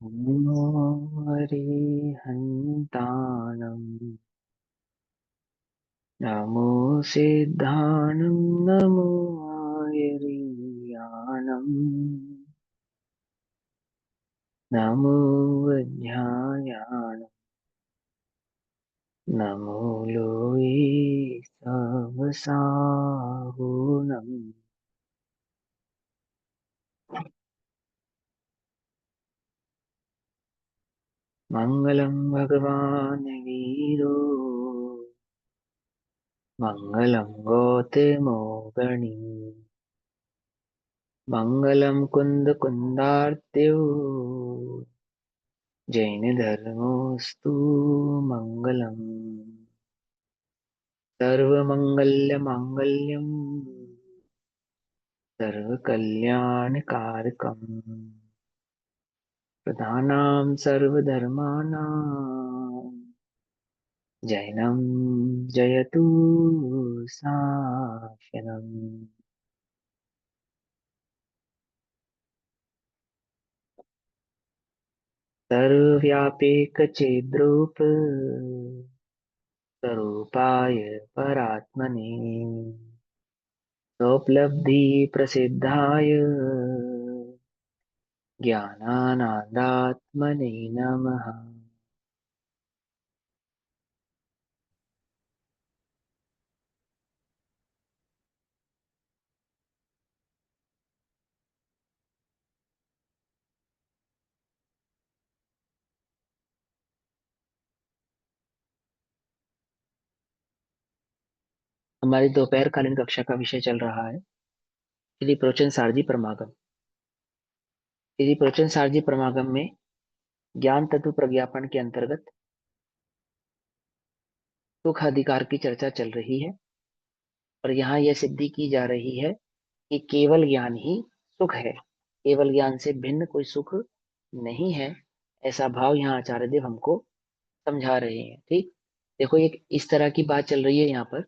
नमो हरिहन्ताणं नमो सिद्धाणं नमो आयर्याणं नमो वैज्ञायाणं नमो लोये सवसाहुणम् मङ्गलं भगवान् वीरो मङ्गलं गौतमो गणी मङ्गलं कुन्दकुन्दार्त्यो जैनधर्मोऽस्तु मङ्गलम् सर्वमङ्गलमाङ्गल्यं सर्वकल्याणकारकम् प्रधानां सर्वधर्माणां जैनं जयतु शासनम्। सर्वव्यापीकचिद्रूप स्वरूपाय परात्मने स्वोपलब्धिप्रसिद्धाय ज्ञानानन्दात्मने नमः। हमारी दोपहरकालीन कक्षा का विषय चल रहा है श्री प्रोचन सारजी परमागम। श्री प्रोचन सारजी परमागम में ज्ञान तत्व प्रज्ञापन के अंतर्गत सुख अधिकार की चर्चा चल रही है और यहाँ यह सिद्धि की जा रही है कि केवल ज्ञान ही सुख है, केवल ज्ञान से भिन्न कोई सुख नहीं है। ऐसा भाव यहाँ आचार्य देव हमको समझा रहे हैं। ठीक, देखो एक इस तरह की बात चल रही है यहाँ पर,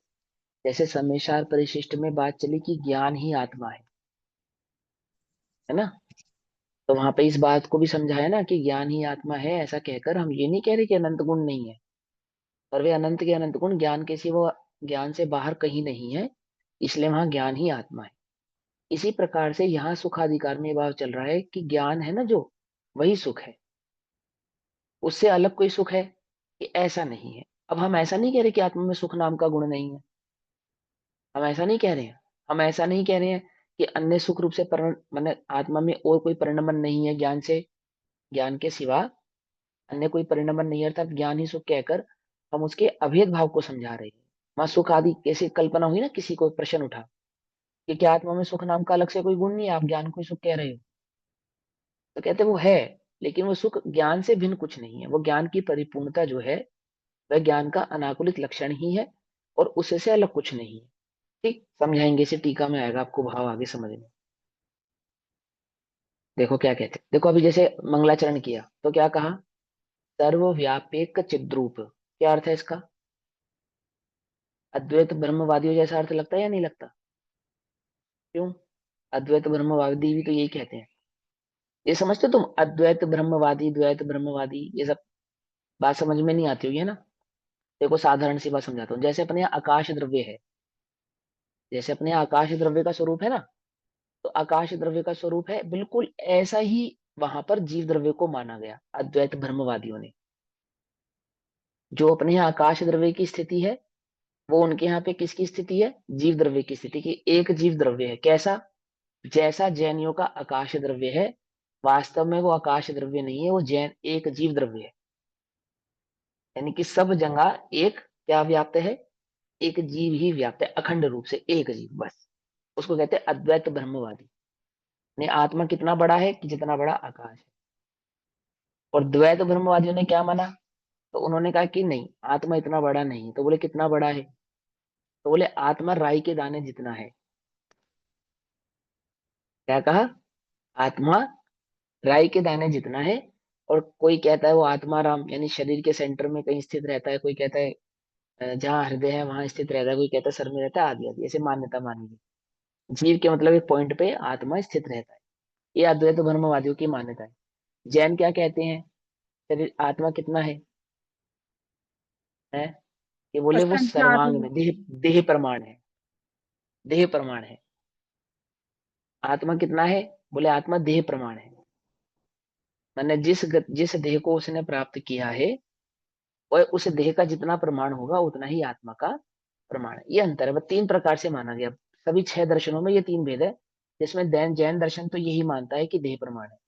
जैसे सम्यसार परिशिष्ट में बात चली कि ज्ञान ही आत्मा है ना। तो वहां पे इस बात को भी समझाया ना कि ज्ञान ही आत्मा है। ऐसा कहकर हम ये नहीं कह रहे कि अनंत गुण नहीं है, और वे अनंत के अनंत गुण ज्ञान के सिवा ज्ञान से बाहर कहीं नहीं है, इसलिए वहां ज्ञान ही आत्मा है। इसी प्रकार से यहाँ सुखाधिकार में भाव चल रहा है कि ज्ञान है ना जो, वही सुख है, उससे अलग कोई सुख है कि ऐसा नहीं है। अब हम ऐसा नहीं कह रहे कि आत्मा में सुख नाम का गुण नहीं है, हम ऐसा नहीं कह रहे हैं। हम ऐसा नहीं कह रहे हैं कि अन्य सुख रूप से माने आत्मा में और कोई परिणमन नहीं है ज्ञान से, ज्ञान के सिवा अन्य कोई परिणमन नहीं है, अर्थात ज्ञान ही सुख कहकर हम उसके अभेद भाव को समझा रहे हैं। वहां सुख आदि कैसे कल्पना हुई ना, किसी को प्रश्न उठा कि क्या आत्मा में सुख नाम का अलग से कोई गुण नहीं है, आप ज्ञान को ही सुख कह रहे हो। तो कहते वो है, लेकिन वो सुख ज्ञान से भिन्न कुछ नहीं है। वो ज्ञान की परिपूर्णता जो है वह ज्ञान का अनाकुलित लक्षण ही है और उससे अलग कुछ नहीं है। ठीक, समझाएंगे, इसे टीका में आएगा आपको भाव आगे समझ में। देखो क्या कहते हैं, देखो अभी जैसे मंगलाचरण किया तो क्या कहा, सर्वव्यापक चिद्रूप, क्या अर्थ है इसका। अद्वैत ब्रह्मवादियों जैसा अर्थ लगता है या नहीं लगता। क्यों, अद्वैत ब्रह्मवादी भी तो यही कहते हैं। ये समझते हो तुम, अद्वैत ब्रह्मवादी द्वैत ब्रह्मवादी ये सब बात समझ में नहीं आती होगी है ना। देखो साधारण सी बात समझाता हूँ, जैसे अपने यहाँ आकाश द्रव्य है, जैसे अपने यहाँ आकाश द्रव्य का स्वरूप है ना, तो आकाश द्रव्य का स्वरूप है बिल्कुल ऐसा ही वहां पर जीव द्रव्य को माना गया अद्वैत ब्रह्मवादियों ने। जो अपने यहाँ आकाश द्रव्य की स्थिति है वो उनके यहाँ पे किसकी स्थिति है, जीव द्रव्य की स्थिति की। एक जीव द्रव्य है कैसा, जैसा जैनियों का आकाश द्रव्य है, वास्तव में वो आकाश द्रव्य नहीं है, वो जैन एक जीव द्रव्य है। यानी कि सब जगह एक क्या व्याप्त है, एक जीव ही व्याप्त है, अखंड रूप से एक जीव बस। उसको कहते हैं अद्वैत ब्रह्मवादी। ने आत्मा कितना बड़ा है कि जितना बड़ा आकाश है। और द्वैत ब्रह्मवादियों ने क्या माना, तो उन्होंने कहा कि नहीं, आत्मा इतना बड़ा नहीं। तो बोले कितना बड़ा है, तो बोले आत्मा राई के दाने जितना है। क्या कहा, आत्मा राई के दाने जितना है। और कोई कहता है वो आत्मा राम यानी शरीर के सेंटर में कहीं स्थित रहता है, कोई कहता है जहाँ हृदय है वहां स्थित रहता है, कोई कहता है सर में रहता है, आदि आदि ऐसे मान्यता मानी गई। जीव के मतलब एक पॉइंट पे आत्मा स्थित रहता है, ये अद्वैत ब्रह्मवादियों की मान्यता है। जैन क्या कहते हैं, शरीर आत्मा कितना है कि बोले वो सर्वांग पंचात्मा। में देह, देह प्रमाण है, देह प्रमाण है। आत्मा कितना है, बोले आत्मा देह प्रमाण है। मैंने जिस देह को उसने प्राप्त किया है, और उस देह का जितना प्रमाण होगा उतना ही आत्मा का प्रमाण है। ये अंतर है, वह तीन प्रकार से माना गया। सभी छह दर्शनों में ये तीन भेद है, जिसमें जैन जैन दर्शन तो यही मानता है कि देह प्रमाण है।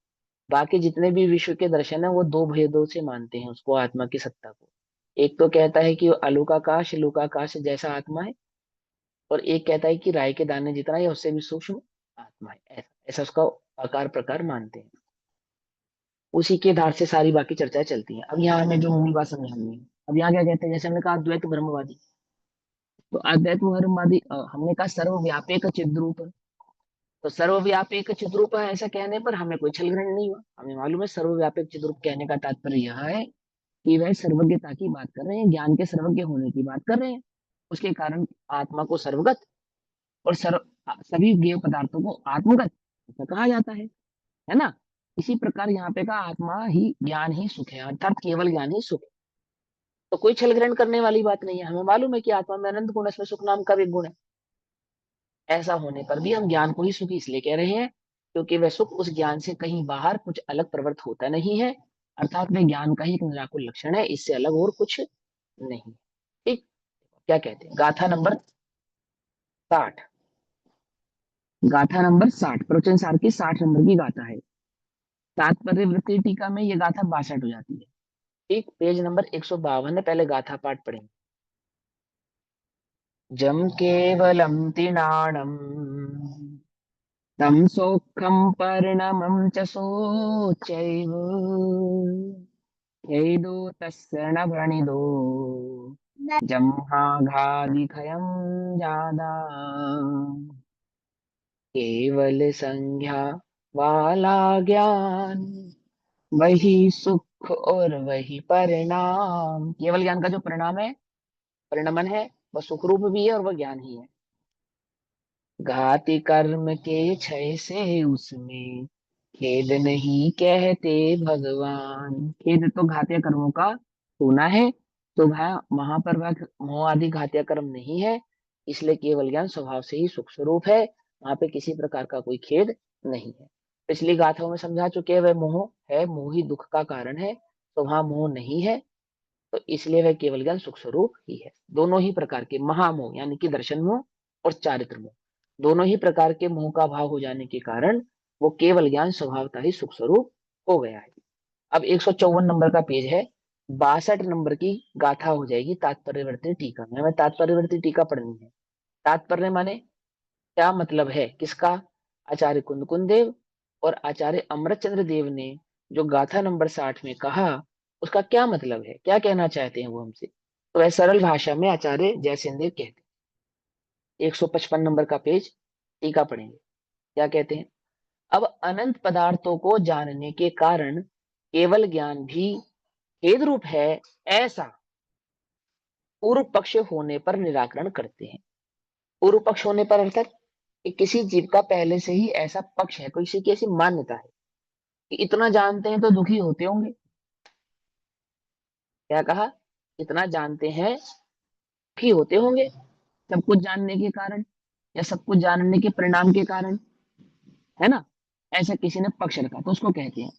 बाकी जितने भी विश्व के दर्शन है वो दो भेदों से मानते हैं उसको, आत्मा की सत्ता को। एक तो कहता है कि अलूकाकाश लुकाकाश जैसा आत्मा है, और एक कहता है कि राय के दाने जितना है उससे भी सूक्ष्म आत्मा है। ऐसा ऐसा उसका आकार प्रकार मानते हैं। उसी के आधार से सारी बाकी चर्चाएं चलती हैं। अब यहाँ हमें जो मूल बात समझानी है, अब यहाँ क्या कहते हैं, जैसे हमने कहा अद्वैत ब्रह्मवादी, तो अद्वैत ब्रह्मवादी हमने कहा सर्वव्यापक चिद्रूप। तो सर्वव्यापक चिद्रूप है, ऐसा कहने पर हमें कोई छल ग्रहण नहीं हुआ। हमें मालूम है सर्वव्यापक चिद्रूप कहने का तात्पर्य यह है कि वह सर्वज्ञता की बात कर रहे हैं, ज्ञान के सर्वज्ञ होने की बात कर रहे हैं। उसके कारण आत्मा को सर्वगत और सभी ज्ञेय पदार्थों को आत्मगत ऐसा कहा जाता है ना। इसी प्रकार यहाँ पे का आत्मा ही ज्ञान ही सुख है, अर्थात केवल ज्ञान ही सुख है। तो कोई छल ग्रहण करने वाली बात नहीं है। हमें मालूम है कि आत्मा में अनंत गुण है, इसमें सुख नाम का भी एक गुण है। ऐसा होने पर भी हम ज्ञान को ही सुख इसलिए कह रहे हैं क्योंकि वह सुख उस ज्ञान से कहीं बाहर कुछ अलग प्रवृत्त होता नहीं है, अर्थात वह ज्ञान का ही एक निराकुल लक्षण है, इससे अलग और कुछ नहीं। ठीक। क्या कहते हैं, गाथा नंबर 60। गाथा नंबर 60 प्रवचन सार की 60 नंबर की गाथा है। तात्पर्य वृत्ति टीका में ये गाथा 62 हो जाती है। ठीक, पेज नंबर 152 है। पहले गाथा पाठ पढ़ेंगे। जम केवलम तिनाणम तम सौखम परिणमम च सोचैव यैदो तस्य न व्रणिदो जम्हाघादिखयं जादा केवल संज्ञा वाला ज्ञान वही सुख और वही परिणाम। केवल ज्ञान का जो परिणाम है, परिणमन है, वह सुख रूप भी है और वह ज्ञान ही है। घाति कर्म के क्षय से उसमें खेद नहीं कहते भगवान। खेद तो घातीय कर्मों का होना है, तो वह वहां पर वह मोह आदि घातीय कर्म नहीं है, इसलिए केवल ज्ञान स्वभाव से ही सुख स्वरूप है। वहां पे किसी प्रकार का कोई खेद नहीं है। पिछली गाथाओं में समझा चुके हैं, वह मोह है, मोह ही दुख का कारण है, तो वहां मोह नहीं है, तो इसलिए वह केवल ज्ञान सुख स्वरूप ही है। दोनों ही प्रकार के महामोह यानी कि दर्शन मोह और चारित्र मोह, दोनों ही प्रकार के मोह का भाव हो जाने के कारण वो केवल ज्ञान स्वभावता ही सुख स्वरूप हो गया है। अब 154 नंबर का पेज है, 62 नंबर की गाथा हो जाएगी तात्पर्यवर्ती टीका में। हमें तात्पर्यवर्ती टीका पढ़नी है। तात्पर्य माने क्या मतलब है किसका, आचार्य कुंद कुंद देव और आचार्य अमृतचंद्र देव ने जो गाथा नंबर 60 में कहा, उसका क्या मतलब है, क्या कहना चाहते हैं वो हमसे। तो वह सरल भाषा में आचार्य जयसेन देव कहते हैं। 155 नंबर का पेज, टीका पढ़ेंगे। क्या कहते हैं, अब अनंत पदार्थों को जानने के कारण केवल ज्ञान भी खेद रूप है, ऐसा पूर्व पक्ष होने पर निराकरण करते हैं। पूर्व पक्ष होने पर अर्थात कि किसी जीव का पहले से ही ऐसा पक्ष है, किसी की ऐसी मान्यता है कि इतना जानते हैं तो दुखी होते होंगे। क्या कहा, इतना जानते हैं दुखी होते होंगे सब कुछ जानने के कारण, या सब कुछ जानने के परिणाम के कारण, है ना। ऐसा किसी ने पक्ष रखा तो उसको कहते हैं।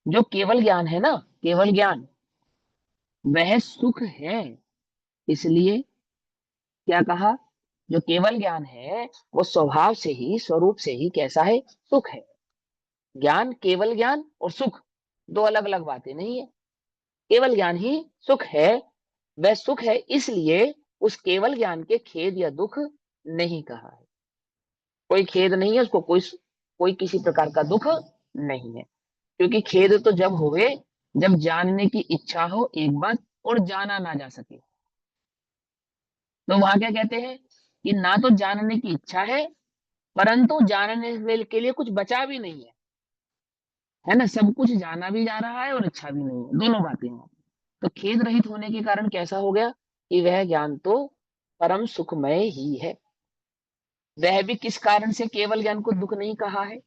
जो केवल ज्ञान है ना, केवल ज्ञान वह सुख है। इसलिए क्या कहा, जो केवल ज्ञान है वो स्वभाव से ही स्वरूप से ही कैसा है, सुख है। ज्ञान, केवल ज्ञान और सुख दो अलग अलग बातें नहीं है। केवल ज्ञान ही सुख है। वह सुख है इसलिए उस केवल ज्ञान के खेद या दुख नहीं कहा है। कोई खेद नहीं है उसको, कोई कोई किसी प्रकार का दुख नहीं है। क्योंकि खेद तो जब होवे जब जानने की इच्छा हो एक बात और जाना ना जा सके। तो वहां क्या कहते हैं कि ना तो जानने की इच्छा है, परंतु जानने के लिए कुछ बचा भी नहीं है ना। सब कुछ जाना भी जा रहा है और इच्छा भी नहीं है, दोनों बातें हैं। तो खेद रहित होने के कारण कैसा हो गया कि वह ज्ञान तो परम सुखमय ही है। वह भी किस कारण से केवल ज्ञान को दुख नहीं कहा है,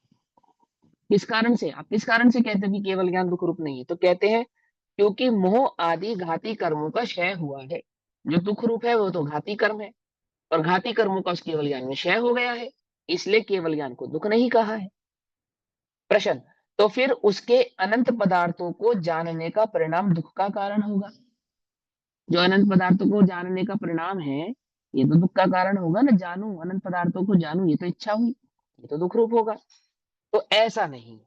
किस कारण से, आप किस कारण से कहते हैं कि केवल ज्ञान दुख रूप नहीं है? तो कहते हैं क्योंकि मोह आदि घाती कर्मों का क्षय हुआ है। जो दुख रूप है वो तो घाती कर्म है, और घाती कर्मों का उस केवल ज्ञान में क्षय हो गया है, इसलिए केवल ज्ञान को दुख नहीं कहा है। प्रश्न, तो फिर उसके अनंत पदार्थों को जानने का परिणाम दुख का कारण होगा। जो अनंत पदार्थों को जानने का परिणाम है, ये तो दुख का कारण होगा ना। जानू, अनंत पदार्थों को जानू, ये तो इच्छा हुई, ये तो दुख रूप होगा। तो ऐसा नहीं,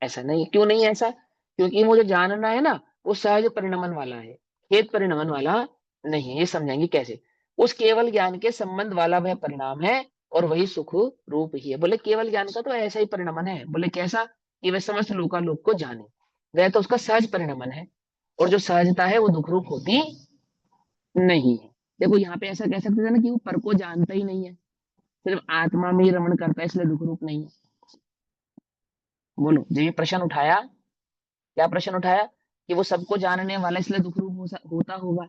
ऐसा नहीं। क्यों नहीं ऐसा? क्योंकि मुझे जानना है ना, वो सहज परिणमन वाला है, खेद परिणमन वाला नहीं है। ये समझाएंगे कैसे। उस केवल ज्ञान के संबंध वाला वह परिणाम है, और वही सुख रूप ही है। बोले केवल ज्ञान का तो ऐसा ही परिणमन है। बोले कैसा? कि वह समस्त लोकालोक को जाने, वह तो उसका सहज परिणमन है, और जो सहजता है वो दुख रूप होती नहीं है। देखो यहाँ पे ऐसा कह सकते थे ना कि वो पर को जानता ही नहीं है, सिर्फ आत्मा में ही रमण करता है, इसलिए दुख रूप नहीं है। बोलो, जब ये प्रश्न उठाया, क्या प्रश्न उठाया? कि वो सबको जानने वाला इसलिए दुख रूप होता होगा।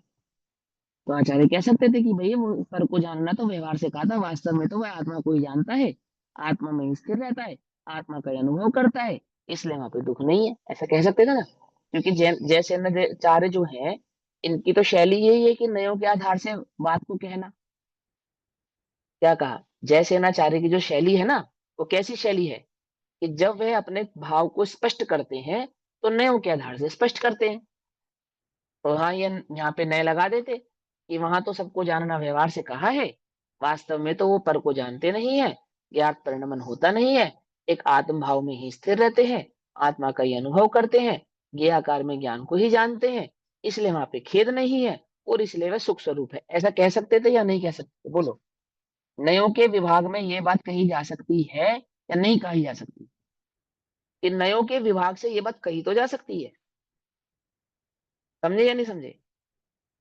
तो आचार्य कह सकते थे कि भाई वो पर को जानना तो व्यवहार से कहा था, वास्तव में तो वह आत्मा को ही जानता है, आत्मा में ही स्थिर रहता है, आत्मा का ही अनुभव करता है, इसलिए वहां पे दुख नहीं है। ऐसा कह सकते थे ना। क्योंकि जैसे चार्य जो है, इनकी तो शैली यही है कि नयों के आधार से बात को कहना। क्या कहा? जयसेनाचार्य की जो शैली है ना, वो कैसी शैली है? कि जब वह अपने भाव को स्पष्ट करते हैं, तो नयों के आधार से स्पष्ट करते हैं। तो हाँ, ये यहाँ पे नए लगा देते कि वहां तो सबको जानना व्यवहार से कहा है, वास्तव में तो वो पर को जानते नहीं है, ज्ञात परिणमन होता नहीं है, एक आत्म भाव में ही स्थिर रहते हैं, आत्मा का ही अनुभव करते हैं, ज्ञेय आकार में ज्ञान को ही जानते हैं, इसलिए वहां पे खेद नहीं है, और इसलिए वह सुख स्वरूप है। ऐसा कह सकते थे या नहीं कह सकते? बोलो, नयों के विभाग में ये बात कही जा सकती है या नहीं कही जा सकती? कि नयों के विभाग से ये बात कही तो जा सकती है। समझे या नहीं समझे?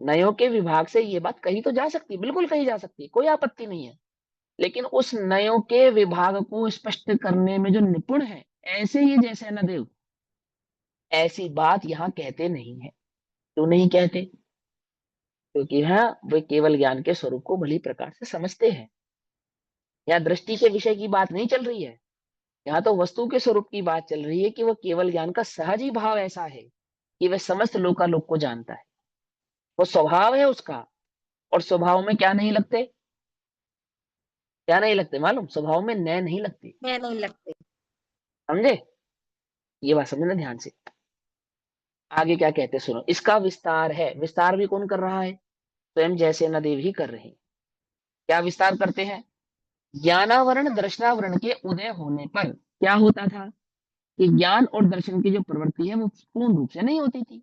नयों के विभाग से ये बात कही तो जा सकती है, बिल्कुल कही जा सकती है, कोई आपत्ति नहीं है। लेकिन उस नयों के विभाग को स्पष्ट करने में जो निपुण है, ऐसे ही जैसे नदेव, ऐसी बात यहाँ कहते नहीं है। क्यों नहीं कहते? क्योंकि यहाँ वे केवल ज्ञान के स्वरूप को भली प्रकार से समझते हैं। यहाँ दृष्टि के विषय की बात नहीं चल रही है, यहाँ तो वस्तु के स्वरूप की बात चल रही है कि वह केवल ज्ञान का सहज ही भाव ऐसा है कि वह समस्त लोकालोक को जानता है, वो स्वभाव है उसका। और स्वभाव में क्या नहीं लगते? क्या नहीं लगते मालूम? स्वभाव में नए नहीं लगते। मैं नहीं लगते। समझे? ये बात समझना ध्यान से। आगे क्या कहते हैं सुनो। इसका विस्तार है, विस्तार भी कौन कर रहा है? स्वयं जैसे नदेव ही कर रहे हैं। क्या विस्तार करते हैं? ज्ञानावरण दर्शनावरण के उदय होने पर क्या होता था? कि ज्ञान और दर्शन की जो प्रवृत्ति है वो पूर्ण रूप से नहीं होती थी।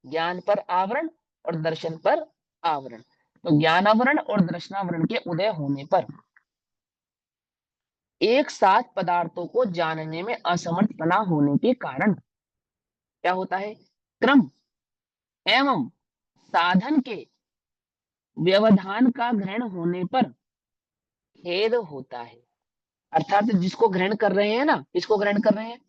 ज्ञान पर आवरण और दर्शन पर आवरण। तो ज्ञानावरण और दर्शनावरण के उदय होने पर एक साथ पदार्थों को जानने में असमर्थ बना होने के कारण क्या होता है? क्रम एवं साधन के व्यवधान का ग्रहण होने पर खेद होता है। अर्थात जिसको ग्रहण कर रहे हैं ना, किसको ग्रहण कर रहे हैं?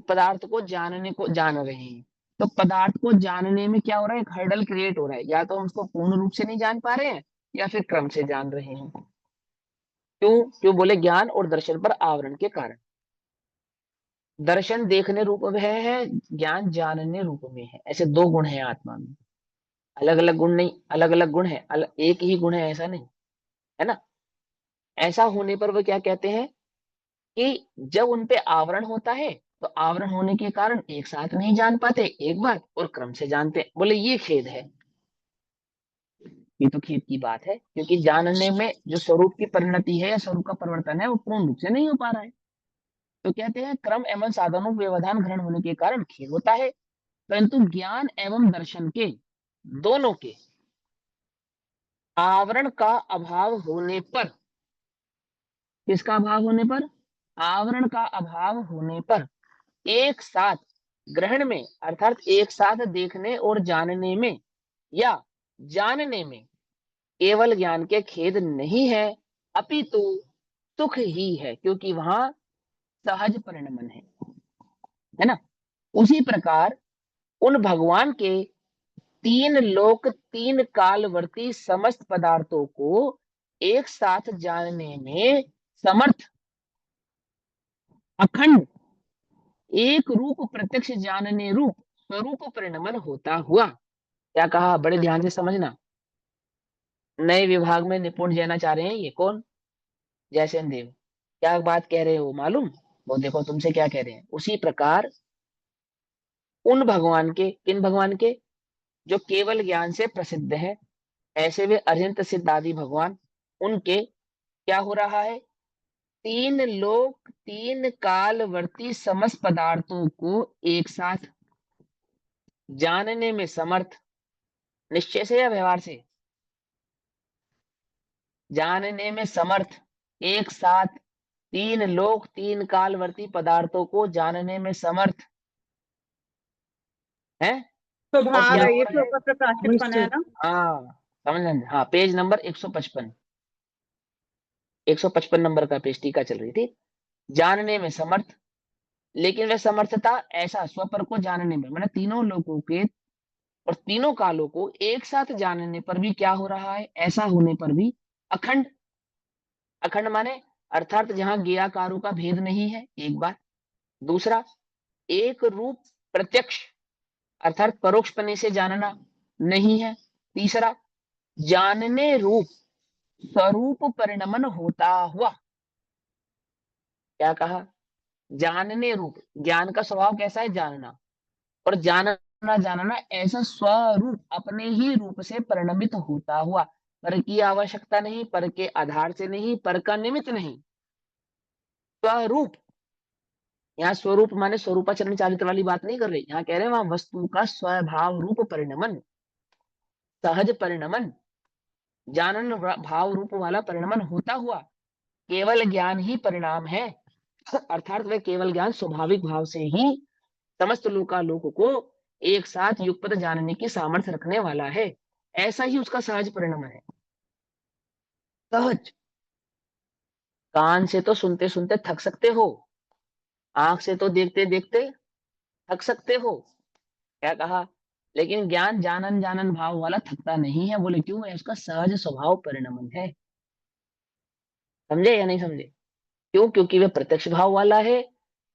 पदार्थ को जानने को जान रहे हैं। तो पदार्थ को जानने में क्या हो रहा है? एक हर्डल क्रिएट हो रहा है। या तो हम उसको पूर्ण रूप से नहीं जान पा रहे हैं, या फिर क्रम से जान रहे हैं। क्यों? क्यों बोले? ज्ञान और दर्शन पर आवरण के कारण। दर्शन देखने रूप में है, ज्ञान जानने रूप में है। ऐसे दो गुण हैं आत्मा में, अलग अलग गुण नहीं, अलग अलग गुण है, एक ही गुण है ऐसा नहीं, है ना। ऐसा होने पर वो क्या कहते हैं? कि जब उन पे आवरण होता है, तो आवरण होने के कारण एक साथ नहीं जान पाते एक बार, और क्रम से जानते हैं। बोले ये खेद है। ये तो खेद की बात है, क्योंकि जानने में जो स्वरूप की परिणति है या स्वरूप का परिवर्तन है, वो पूर्ण रूप से नहीं हो पा रहा है। तो कहते हैं क्रम एवं साधनों व्यवधान ग्रहण होने के कारण खेद होता है। परंतु ज्ञान एवं दर्शन के दोनों के आवरण का अभाव होने पर, किसका अभाव होने पर? आवरण का अभाव होने पर एक साथ ग्रहण में, अर्थात एक साथ देखने और जानने में या जानने में केवल ज्ञान के खेद नहीं है, अपितु सुख ही है, क्योंकि वहां सहज परिणमन है ना। उसी प्रकार उन भगवान के तीन लोक तीन कालवर्ती समस्त पदार्थों को एक साथ जानने में समर्थ अखंड एक रूप प्रत्यक्ष जानने रूप स्वरूप परिणमन होता हुआ। क्या कहा, बड़े ध्यान से समझना। नए विभाग में निपुण लेना चाह रहे हैं, ये कौन, जयसेन देव। क्या बात कह रहे हो मालूम, वो देखो तुमसे क्या कह रहे हैं। उसी प्रकार उन भगवान के, किन भगवान के, जो केवल ज्ञान से प्रसिद्ध है, ऐसे वे अरिहंत सिद्ध आदि भगवान, उनके क्या हो रहा है, तीन लोक तीन कालवर्ती समस्त पदार्थों को एक साथ जानने में समर्थ, निश्चय से या व्यवहार से, जानने में समर्थ, एक साथ तीन लोक तीन कालवर्ती पदार्थों को जानने में समर्थ है। और स्वभाव क्या है, हो ये रहा तो है, ऊपर प्रकाशितपन है निश्चित, ना। हाँ समझ लेंगे। हाँ पेज नंबर 155, 155 नंबर का पेज, टीका चल रही थी। जानने में समर्थ, लेकिन वह समर्थता ऐसा स्वपर को जानने में, मैंने तीनों लोगों के और तीनों कालों को एक साथ जानने पर भी क्या हो रहा है, ऐसा होने पर भी अखंड। अखंड माने अर्थात जहां ज्ञाकारों का भेद नहीं है, एक बात। दूसरा, एक रूप प्रत्यक्ष अर्थात परोक्षपने से जानना नहीं है। तीसरा, जानने रूप स्वरूप परिणमन होता हुआ। क्या कहा, जानने रूप, ज्ञान का स्वभाव कैसा है, जानना, और जानना जानना ऐसा स्वरूप अपने ही रूप से परिणमित होता हुआ, पर की आवश्यकता नहीं, पर के आधार से नहीं, पर का निमित्त नहीं, स्वरूप। यहाँ स्वरूप माने स्वरूपाचरण चालित वाली बात नहीं कर रहे, यहाँ कह रहे हैं वहां वस्तु का स्वभाव रूप परिणमन, सहज परिणमन, जानन भाव रूप वाला परिणमन होता हुआ। केवल ज्ञान ही परिणाम है, अर्थात वह केवल ज्ञान स्वाभाविक भाव से ही समस्त लोकालोक को एक साथ युगपत जानने की सामर्थ्य रखने वाला है, ऐसा ही उसका सहज परिणाम है। सहज, कान से तो सुनते सुनते थक सकते हो, आंख से तो देखते देखते थक सकते हो, क्या कहा, लेकिन ज्ञान जानन जानन भाव वाला थकता नहीं है। बोले क्यों, है उसका सहज स्वभाव परिणमन है। समझे या नहीं समझे, क्यों, क्योंकि वह प्रत्यक्ष भाव वाला है,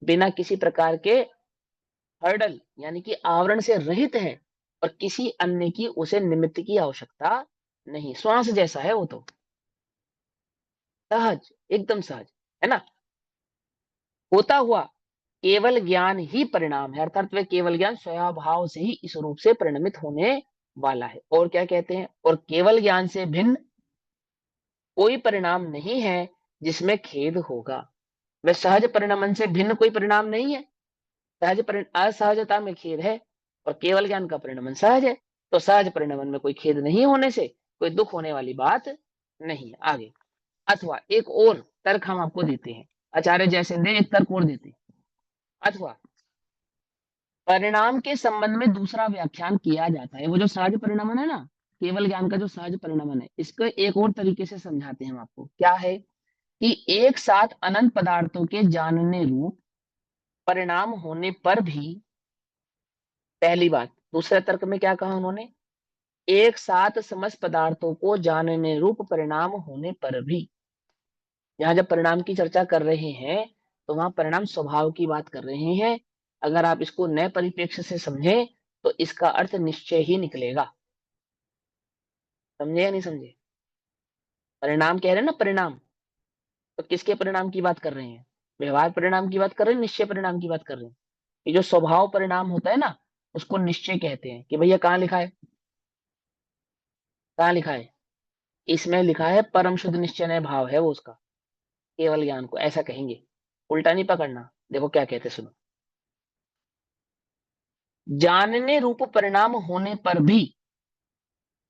बिना किसी प्रकार के हर्डल यानी कि आवरण से रहित है, और किसी अन्य की उसे निमित्त की आवश्यकता नहीं, श्वास जैसा है वो तो, सहज, एकदम सहज, है ना। होता हुआ केवल ज्ञान ही परिणाम है, अर्थात वह केवल ज्ञान स्वभाव से ही इस रूप से परिणमित होने वाला है। और क्या कहते हैं, और केवल ज्ञान से भिन्न कोई परिणाम नहीं है जिसमें खेद होगा। वह सहज परिणमन से भिन्न कोई परिणाम नहीं है, असहजता में खेद है, और केवल ज्ञान का परिणमन सहज है, तो सहज परिणमन में कोई खेद नहीं होने से कोई दुख होने वाली बात नहीं है। आगे, अथवा एक और तर्क हम आपको देते हैं, आचार्य जयसेंद्र एक तर्क और देते हैं। अथवा परिणाम के संबंध में दूसरा व्याख्यान किया जाता है, वो जो सहज परिणमन है ना, केवल ज्ञान का जो सहज परिणमन है, इसको एक और तरीके से समझाते हैं हम आपको। क्या है कि एक साथ अनंत पदार्थों के जानने रूप परिणाम होने पर भी, पहली बात, दूसरे तर्क में क्या कहा उन्होंने, एक साथ समस्त पदार्थों को जानने रूप परिणाम होने पर भी। यहाँ जब परिणाम की चर्चा कर रहे हैं तो वहां परिणाम स्वभाव की बात कर रहे हैं। अगर आप इसको नए परिप्रेक्ष्य से समझें तो इसका अर्थ निश्चय ही निकलेगा। समझे या नहीं समझे, परिणाम कह रहे हैं ना, परिणाम, तो किसके परिणाम की बात कर रहे हैं, व्यवहार परिणाम की बात कर रहे हैं, निश्चय परिणाम की बात कर रहे हैं। ये जो स्वभाव परिणाम होता है ना, उसको निश्चय कहते हैं। कि भैया कहाँ लिखा है, कहाँ लिखा है, इसमें लिखा है परम शुद्ध निश्चय भाव है वो उसका, केवल ज्ञान को ऐसा कहेंगे, उल्टा नहीं पकड़ना। देखो क्या कहते, सुनो, जानने रूप परिणाम होने पर भी,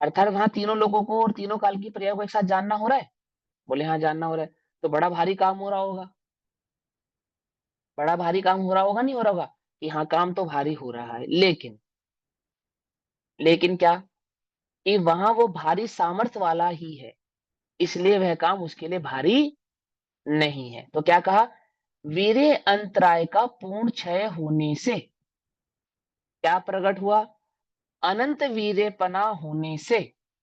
अर्थात वहां तीनों लोगों को और तीनों काल की प्रक्रिया को एक साथ जानना हो रहा है। बोले हाँ जानना हो रहा है, तो बड़ा भारी काम हो रहा होगा, बड़ा भारी काम हो रहा होगा, नहीं हो रहा होगा, कि हाँ काम तो भारी हो रहा है, लेकिन क्या, कि वहां वो भारी सामर्थ्य वाला ही है, इसलिए वह काम उसके लिए भारी नहीं है। तो क्या कहा, वीर्य अंतराय का पूर्ण क्षय होने से क्या प्रकट हुआ, अनंत वीर्यपना होने से,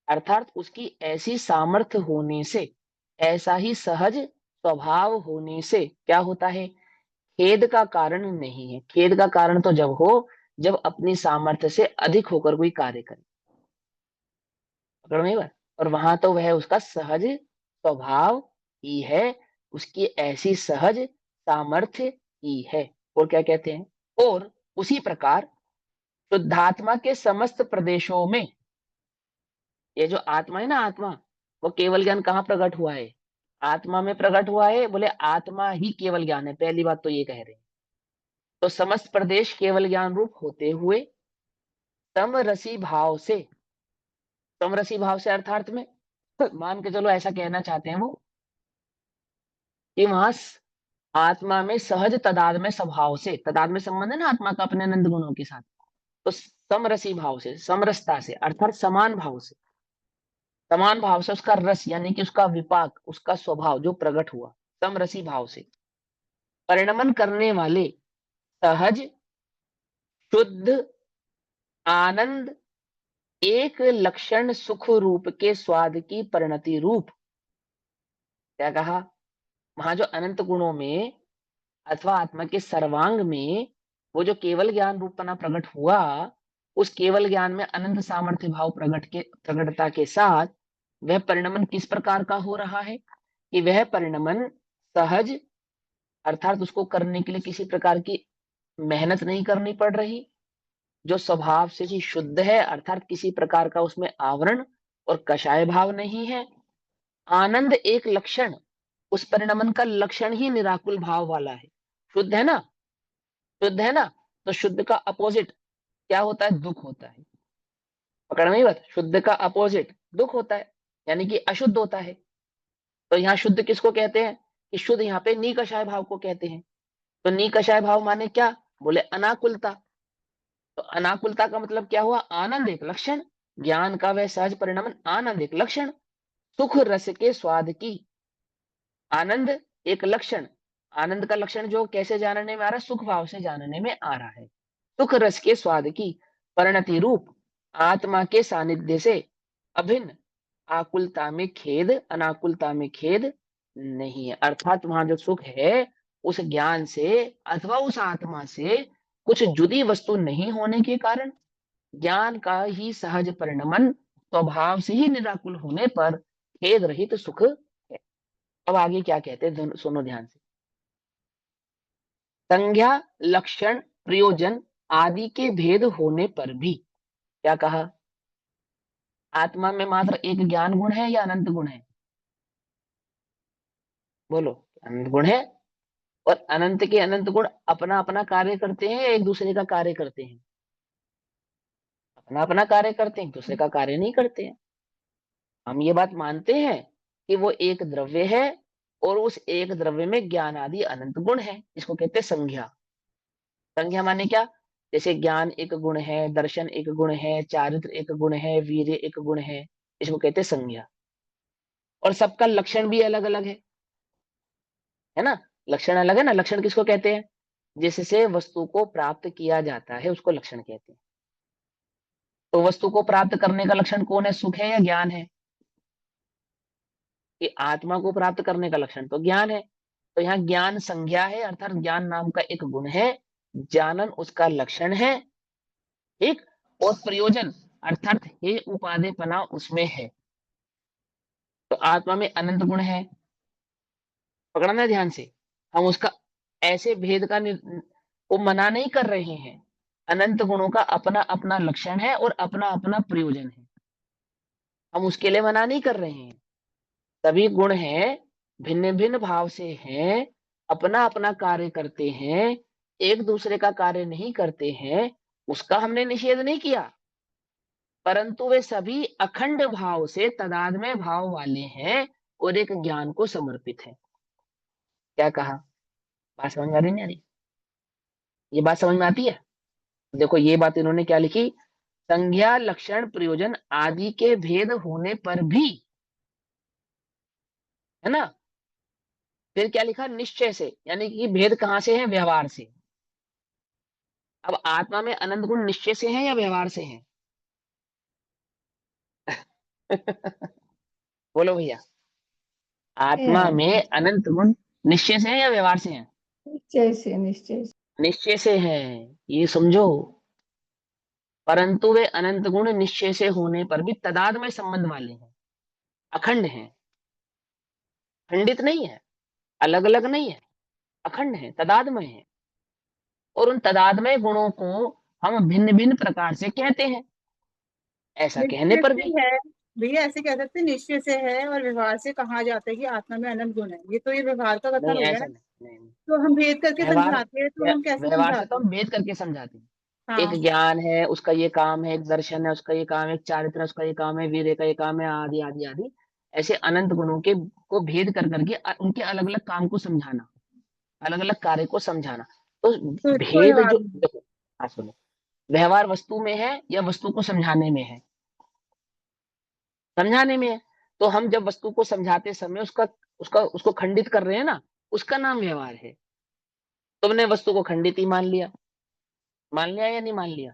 अर्थात उसकी ऐसी सामर्थ्य होने से, ऐसा ही सहज स्वभाव होने से क्या होता है, खेद का कारण नहीं है। खेद का कारण तो जब हो, जब अपनी सामर्थ्य से अधिक होकर कोई कार्य करे। पकड़ में आई बात? और वहां तो वह उसका सहज स्वभाव ही है, उसकी ऐसी सहज सामर्थ्य ही है। और क्या कहते हैं, और उसी प्रकार शुद्धात्मा के समस्त प्रदेशों में, ये जो आत्मा है ना, आत्मा, वो केवल ज्ञान कहाँ प्रकट हुआ है? आत्मा में प्रकट हुआ है। बोले आत्मा ही केवल ज्ञान है, पहली बात तो ये कह रहे हैं। तो समस्त प्रदेश केवल ज्ञान रूप होते हुए समरसी भाव से, समरसी भाव से अर्थार्थ में मान के चलो ऐसा कहना चाहते हैं वो, कि वहां आत्मा में सहज तदात्म्य स्वभाव से, तदात्म्य संबंध है ना आत्मा का अपने आनंद गुणों के साथ, तो समरसी भाव से, समरसता से अर्थात समान भाव से, समान भाव से उसका रस यानी कि उसका विपाक, उसका स्वभाव जो प्रकट हुआ समरसी भाव से, परिणमन करने वाले सहज शुद्ध आनंद एक लक्षण सुख रूप के स्वाद की परिणति रूप। क्या कहा? वहां जो अनंत गुणों में अथवा आत्मा के सर्वांग में वो जो केवल ज्ञान रूपना प्रकट हुआ, उस केवल ज्ञान में अनंत सामर्थ्य भाव प्रकटता के साथ वह परिणमन किस प्रकार का हो रहा है, कि वह परिणमन सहज, अर्थात उसको करने के लिए किसी प्रकार की मेहनत नहीं करनी पड़ रही, जो स्वभाव से ही शुद्ध है, अर्थात किसी प्रकार का उसमें आवरण और कषाय भाव नहीं है। आनंद एक लक्षण, उस परिणमन का लक्षण ही निराकुल भाव वाला है। शुद्ध है ना, शुद्ध है ना, तो शुद्ध का अपोजिट क्या होता है? दुख होता है। पकड़ में ही बात? शुद्ध का अपोजिट दुख होता है, यानी कि अशुद्ध होता है। तो यहाँ शुद्ध किसको कहते हैं? कि शुद्ध यहाँ पे निकषाय भाव को कहते हैं। तो निकषाय भाव माने क्या? बोले अनाकुलता। तो अनाकुलता का मतलब क्या हुआ? आनंद एक लक्षण, ज्ञान का वह सहज परिणाम आनंद एक लक्षण, सुख रस के स्वाद की, आनंद एक लक्षण, आनंद का लक्षण जो कैसे जानने में आ रहा है? सुख भाव से जानने में आ रहा है। सुख रस के स्वाद की परिणति रूप आत्मा के सानिध्य से अभिन्न आकुलता में खेद, अनाकुलता में खेद नहीं है। अर्थात वहां जो सुख है उस ज्ञान से अथवा उस आत्मा से कुछ जुदी वस्तु नहीं होने के कारण, ज्ञान का ही सहज परिणमन स्वभाव से ही निराकुल होने पर खेद रहित सुख है। अब आगे क्या कहते हैं, सुनो ध्यान से। संज्ञा लक्षण प्रयोजन आदि के भेद होने पर भी, क्या कहा? आत्मा में मात्र एक ज्ञान गुण है या अनंत गुण है? बोलो। अनंत गुण है। और अनंत के अनंत गुण अपना अपना कार्य करते हैं या एक दूसरे का कार्य करते हैं? अपना अपना कार्य करते हैं, दूसरे का कार्य नहीं करते हैं। हम ये बात मानते हैं कि वो एक द्रव्य है और उस एक द्रव्य में ज्ञान आदि अनंत गुण है, इसको कहते हैं संज्ञा। संज्ञा माने क्या? जैसे ज्ञान एक गुण है, दर्शन एक गुण है, चारित्र एक गुण है, वीर्य एक गुण है, इसको कहते हैं संज्ञा। और सबका लक्षण भी अलग अलग है ना? लक्षण अलग है ना। लक्षण किसको कहते हैं? जिससे वस्तु को प्राप्त किया जाता है उसको लक्षण कहते हैं। तो वस्तु को प्राप्त करने का लक्षण कौन है? सुख है या ज्ञान है? कि आत्मा को प्राप्त करने का लक्षण तो ज्ञान है। तो यहाँ ज्ञान संज्ञा है, अर्थात ज्ञान नाम का एक गुण है, जानन उसका लक्षण है, ठीक। और प्रयोजन अर्थात हे उपादेयपना उसमें है। तो आत्मा में अनंत गुण है, पकड़ना ध्यान से। हम उसका ऐसे भेद का को मना नहीं कर रहे हैं। अनंत गुणों का अपना अपना लक्षण है और अपना अपना प्रयोजन है, हम उसके लिए मना नहीं कर रहे हैं। सभी गुण हैं, भिन्न भिन्न भाव से हैं, अपना अपना कार्य करते हैं, एक दूसरे का कार्य नहीं करते हैं, उसका हमने निषेध नहीं किया। परंतु वे सभी अखंड भाव से तदात्म्य भाव वाले हैं और एक ज्ञान को समर्पित है। क्या कहा? बात समझ में आ रही नहीं आ रही? ये बात समझ में आती है? देखो ये बात इन्होंने क्या लिखी, संज्ञा लक्षण प्रयोजन आदि के भेद होने पर भी, है ना। फिर क्या लिखा? निश्चय से, यानी कि भेद कहां से है? व्यवहार से। अब आत्मा में अनंत गुण निश्चय से हैं या व्यवहार से हैं? बोलो भैया। आत्मा है। में अनंत गुण निश्चय से हैं या व्यवहार से हैं? निश्चय से, निश्चय से। निश्चय से है, ये समझो। परंतु वे अनंत गुण निश्चय से होने पर भी तदाद में संबंध वाले हैं, अखंड हैं, खंडित नहीं है, अलग अलग नहीं है, अखंड है, तदाद में है। और उन तदादमय गुणों को हम भिन्न भिन्न प्रकार से कहते हैं, ऐसा कहने निश्चय पर से भी। है भैया, ऐसे कह सकते हैं निश्चय से है, और व्यवहार से कहा जाता है कि आत्मा में अनंत गुण है, ये तो ये व्यवहार का कथन नहीं, हो गया ऐसा ना। नहीं, नहीं, नहीं। तो हम भेद करके व्यवहार, समझाते हैं, तो हम कैसे व्यवहार से तो समझाते हैं? हम भेद करके समझाते हैं। हाँ। एक ज्ञान है, उसका ये काम है, एक दर्शन है, उसका ये काम है, एक चारित्र है, उसका ये काम है, वीर्य का ये काम है, आदि आदि आदि। ऐसे अनंत गुणों के को भेद कर करके उनके अलग अलग काम को समझाना, अलग अलग कार्य को समझाना। तो तो इसको भेद व्यवहार जो में। देखो, हाँ सुनो, व्यवहार वस्तु में है या वस्तु को समझाने में है? समझाने में है। तो हम जब वस्तु को समझाते समय उसका उसका उसको खंडित कर रहे हैं ना, उसका नाम व्यवहार है। तुमने वस्तु को खंडित ही मान लिया या नहीं मान लिया?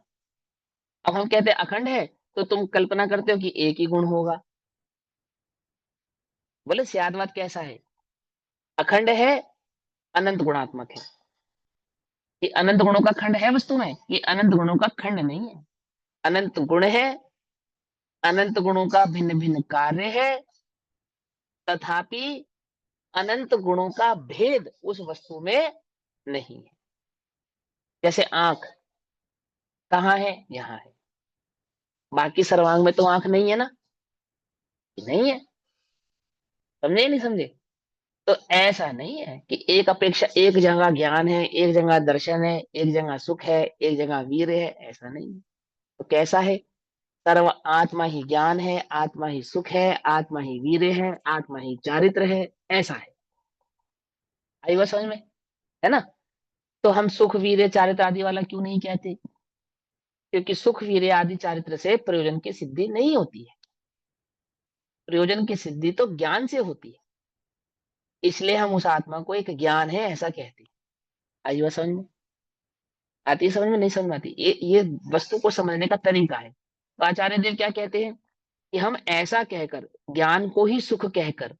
अब हम कहते हैं अखंड है, तो तुम कल्पना करते हो कि एक ही गुण होगा। बोले सियादवाद कैसा है? अखंड है, अनंत गुणात्मक है। ये अनंत गुणों का खंड है वस्तु में, ये अनंत गुणों का खंड नहीं है। अनंत गुण है, अनंत गुणों का भिन्न भिन्न कार्य है, तथापि अनंत गुणों का भेद उस वस्तु में नहीं है। जैसे आंख कहाँ है? यहाँ है। बाकी सर्वांग में तो आंख नहीं है ना? नहीं है। समझे नहीं समझे? तो ऐसा नहीं है कि एक अपेक्षा एक जगह ज्ञान है, एक जगह दर्शन है, एक जगह सुख है, एक जगह वीर है, ऐसा नहीं है। तो कैसा है? सर्व आत्मा ही ज्ञान है, आत्मा ही सुख है, आत्मा ही वीर है, आत्मा ही चारित्र है, ऐसा है। आई बात समझ में? है ना? तो हम सुख वीर चारित्र आदि वाला क्यों नहीं कहते? क्योंकि सुख वीर आदि चारित्र से प्रयोजन की सिद्धि नहीं होती है। प्रयोजन की सिद्धि तो ज्ञान से होती है। इसलिए हम उस आत्मा को एक ज्ञान है ऐसा कहते हैं। आई बात समझ में? आती है समझ में? नहीं समझ में आती? ये वस्तु को समझने का तरीका है। तो आचार्य देव क्या कहते हैं कि हम ऐसा कहकर, ज्ञान को ही सुख कहकर,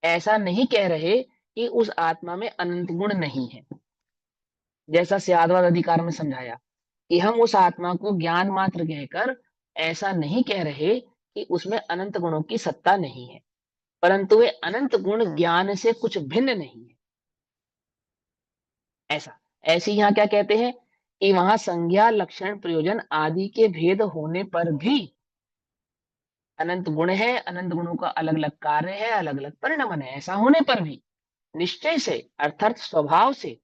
ऐसा नहीं कह रहे कि उस आत्मा में अनंत गुण नहीं है। जैसा सियादवाद अधिकार में समझाया कि हम उस आत्मा को ज्ञान मात्र कहकर ऐसा नहीं कह रहे कि उसमें अनंत गुणों की सत्ता नहीं है, परंतु वे अनंत गुण ज्ञान से कुछ भिन्न नहीं है, ऐसा। ऐसे यहाँ क्या कहते हैं कि वहां संज्ञा लक्षण प्रयोजन आदि के भेद होने पर भी अनंत गुण है, अनंत गुणों का अलग अलग कार्य है, अलग अलग परिणाम है। ऐसा होने पर भी निश्चय से अर्थात स्वभाव से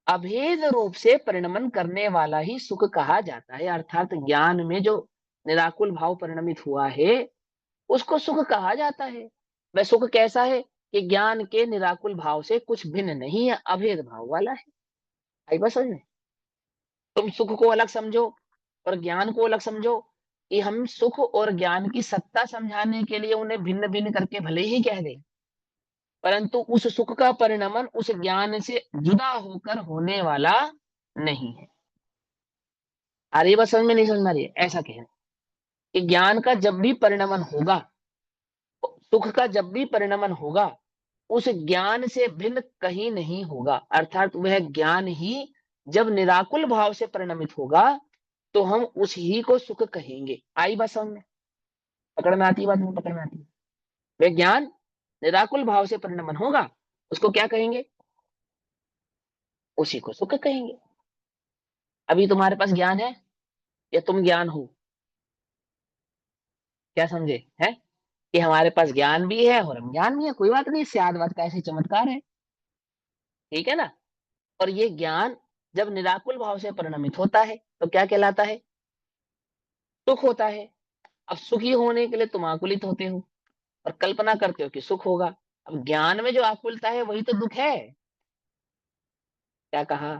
अभेद रूप से परिणमन करने वाला ही सुख कहा जाता है। अर्थात ज्ञान में जो निराकुल भाव परिणमित हुआ है उसको सुख कहा जाता है। वह सुख कैसा है कि ज्ञान के निराकुल भाव से कुछ भिन्न नहीं है, अभेद भाव वाला है। आई बस समझ में? तुम सुख को अलग समझो और ज्ञान को अलग समझो, कि हम सुख और ज्ञान की सत्ता समझाने के लिए उन्हें भिन्न भिन्न करके भले ही कह दें, परंतु उस सुख का परिणमन उस ज्ञान से जुदा होकर होने वाला नहीं है। आ रही बात समझ में? नहीं समझ में आ रही है? ऐसा कह रहे हैं कि ज्ञान का जब भी परिणमन होगा, सुख का जब भी परिणमन होगा, उस ज्ञान से भिन्न कहीं नहीं होगा। अर्थात वह ज्ञान ही जब निराकुल भाव से परिणमित होगा तो हम उस ही को सुख कहेंगे। आई बात समझ में? पकड़ में आती है बात? नहीं पकड़ में आती? वह ज्ञान निराकुल भाव से परिणमन होगा, उसको क्या कहेंगे? उसी को सुख कहेंगे। अभी तुम्हारे पास ज्ञान है या तुम ज्ञान हो? क्या समझे है? कि हमारे पास ज्ञान भी है और हम ज्ञान भी है, कोई बात नहीं, स्यादवाद का ऐसे चमत्कार है। ठीक है ना? और ये ज्ञान जब निराकुल भाव से परिणमित होता है तो क्या कहलाता है? सुख होता है। अब सुखी होने के लिए तुम आकुलित होते हो और कल्पना करते हो कि सुख होगा। अब ज्ञान में जो आकुलता है वही तो दुख है। क्या कहा?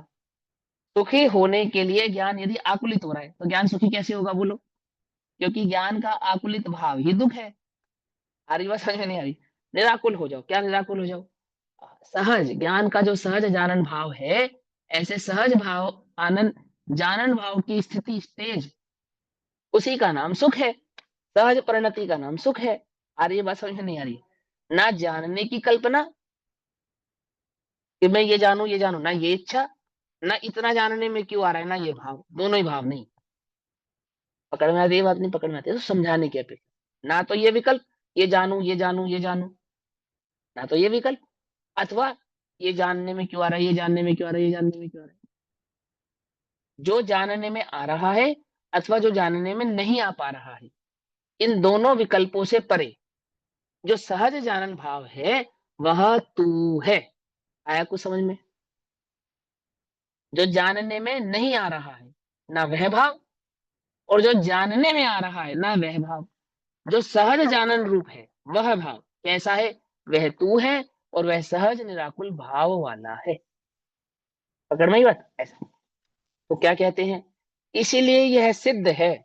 सुखी होने के लिए ज्ञान यदि आकुलित हो रहा है तो ज्ञान सुखी कैसे होगा बोलो? क्योंकि ज्ञान का आकुलित भाव ही दुख है। आ रही बात समझ में? नहीं आ रही? निराकुल हो जाओ। क्या निराकुल हो जाओ? सहज ज्ञान का जो सहज जानन भाव है, ऐसे सहज भाव आनंद जानन भाव की स्थिति स्टेज, उसी का नाम सुख है। सहज परिणति का नाम सुख है। आ रही है बात समझ में? नहीं आ रही? ना जानने की कल्पना कि मैं ये जानू ना, ये इच्छा, ना इतना जानने में क्यों आ रहा है, ना ये भाव, दोनों ही भाव नहीं। पकड़ में आती है बात, नहीं पकड़ में आती है तो समझाने की अपेक्षा। ना तो ये विकल्प, ये जानू ये जानू ये जानू, ना तो ये विकल्प, अथवा ये जानने में क्यों आ रहा है, ये जानने में क्यों आ रहा है, ये जानने में क्यों आ रहा है। जो जानने में आ रहा है अथवा जो जानने में नहीं आ पा रहा है, इन दोनों विकल्पों से परे जो सहज जानन भाव है वह तू है। आया कुछ समझ में? जो जानने में नहीं आ रहा है ना वह भाव, और जो जानने में आ रहा है ना वह भाव, जो सहज जानन रूप है वह भाव कैसा है? वह तू है, और वह सहज निराकुल भाव वाला है। पकड़ में ही बात ऐसा। तो क्या कहते हैं, इसीलिए यह सिद्ध है।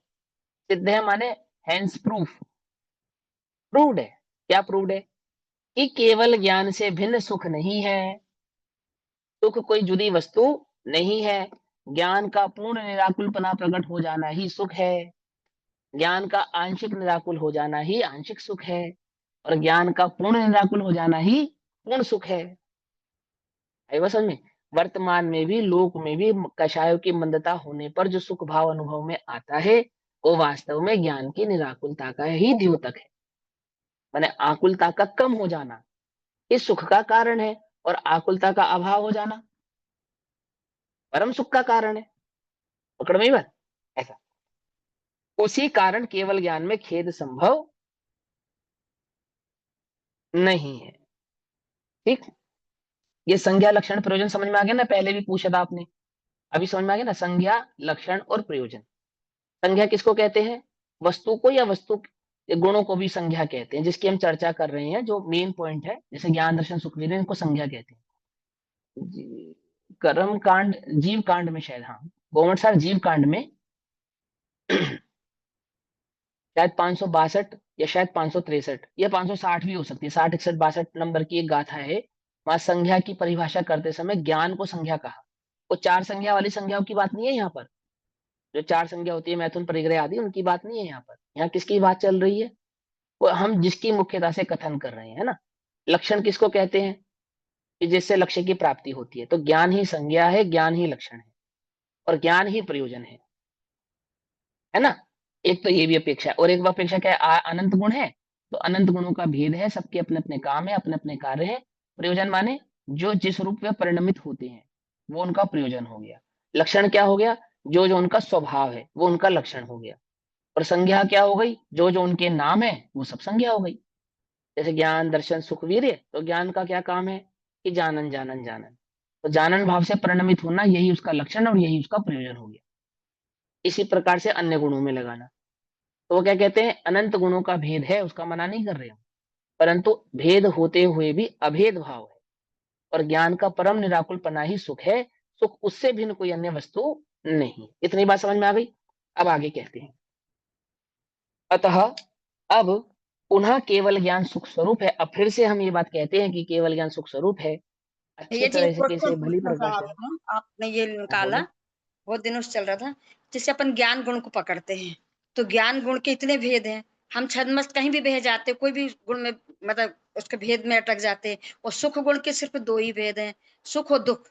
सिद्ध है माने हैंस प्रूफ, प्रूव्ड है। क्या प्रूव्ड है? कि केवल ज्ञान से भिन्न सुख नहीं है। सुख कोई जुदी वस्तु नहीं है। ज्ञान का पूर्ण निराकुलपना प्रकट हो जाना ही सुख है। ज्ञान का आंशिक निराकुल हो जाना ही आंशिक सुख है, और ज्ञान का पूर्ण निराकुल हो जाना ही पूर्ण सुख है। आई बात समझ में? वर्तमान में भी, लोक में भी कषायों की मंदता होने पर जो सुख भाव अनुभव में आता है वो वास्तव में ज्ञान की निराकुलता का ही द्योतक है। माने आकुलता का कम हो जाना इस सुख का कारण है, और आकुलता का अभाव हो जाना परम सुख का कारण है। पकड़ में ही बात ऐसा। उसी कारण केवल ज्ञान में खेद संभव नहीं है। ठीक। ये संज्ञा लक्षण प्रयोजन समझ में आ गया ना? पहले भी पूछा था आपने, अभी समझ में आ गया ना? संज्ञा लक्षण और प्रयोजन। संज्ञा किसको कहते हैं? वस्तु को, या वस्तु के गुणों को भी संज्ञा कहते हैं, जिसकी हम चर्चा कर रहे हैं, जो मेन पॉइंट है, जैसे ज्ञान दर्शन सुखवीर, इनको संज्ञा कहते हैं। कर्म कांड, जीव कांड में शायद, हाँ गोमट सार जीव कांड में शायद 562 या शायद 563 या 560 भी हो सकती है, 60 61 62 नंबर की एक गाथा है। वहां संज्ञा की परिभाषा करते समय ज्ञान को संज्ञा कहा। वो चार संज्ञा वाली संज्ञाओं की बात नहीं है यहाँ पर। जो चार संज्ञा होती है मैथुन परिग्रह आदि, उनकी बात नहीं है यहाँ पर। यहाँ किसकी बात चल रही है? वो हम जिसकी मुख्यता से कथन कर रहे हैं, है ना। लक्षण किसको कहते हैं? कि जिससे लक्ष्य की प्राप्ति होती है। तो ज्ञान ही संज्ञा है, ज्ञान ही लक्षण है, और ज्ञान ही प्रयोजन है ना। एक तो ये भी अपेक्षा है, और एक अपेक्षा क्या है? अनंत गुण है, तो अनंत गुणों का भेद है, सबके अपने अपने काम है, अपने अपने कार्य है। प्रयोजन माने जो जिस रूप में परिणमित होते हैं वो उनका प्रयोजन हो गया। लक्षण क्या हो गया? जो जो उनका स्वभाव है वो उनका लक्षण हो गया। और संज्ञा क्या हो गई? जो जो उनके नाम है वो सब संज्ञा हो गई। जैसे ज्ञान दर्शन सुख वीर्य, तो ज्ञान का क्या काम है? कि जानन जानन जानन। तो जानन भाव से परिणमित होना, यही उसका लक्षण और यही उसका प्रयोजन हो गया। इसी प्रकार से अन्य गुणों में लगाना। तो वो क्या कहते हैं? अनंत गुणों का भेद है, उसका मना नहीं कर रहे हम, परंतु भेद होते हुए भी अभेद भाव है, और ज्ञान का परम निराकुलपना ही सुख है। सुख उससे भिन्न कोई अन्य वस्तु नहीं। इतनी बात समझ में आ गई? अब आगे कहते हैं, अतः अब पुनः केवल ज्ञान सुख स्वरूप है। अब फिर से हम ये बात कहते हैं कि केवल ज्ञान सुख स्वरूप है। अच्छी ये जी तरह एक से क्वेश्चन से भली पूछना प्रकार चाह से। रहा था, आपने ये हाँ, निकाला, बोलो। बहुत दिनों से चल रहा था। जैसे अपन ज्ञान गुण को पकड़ते हैं, तो ज्ञान गुण के इतने भेद हैं, हम छद्मस्त कहीं भी बह जाते, कोई भी गुण में, मतलब उसके भेद में अटक जाते। और सुख गुण के सिर्फ दो ही भेद हैं, सुख और दुख।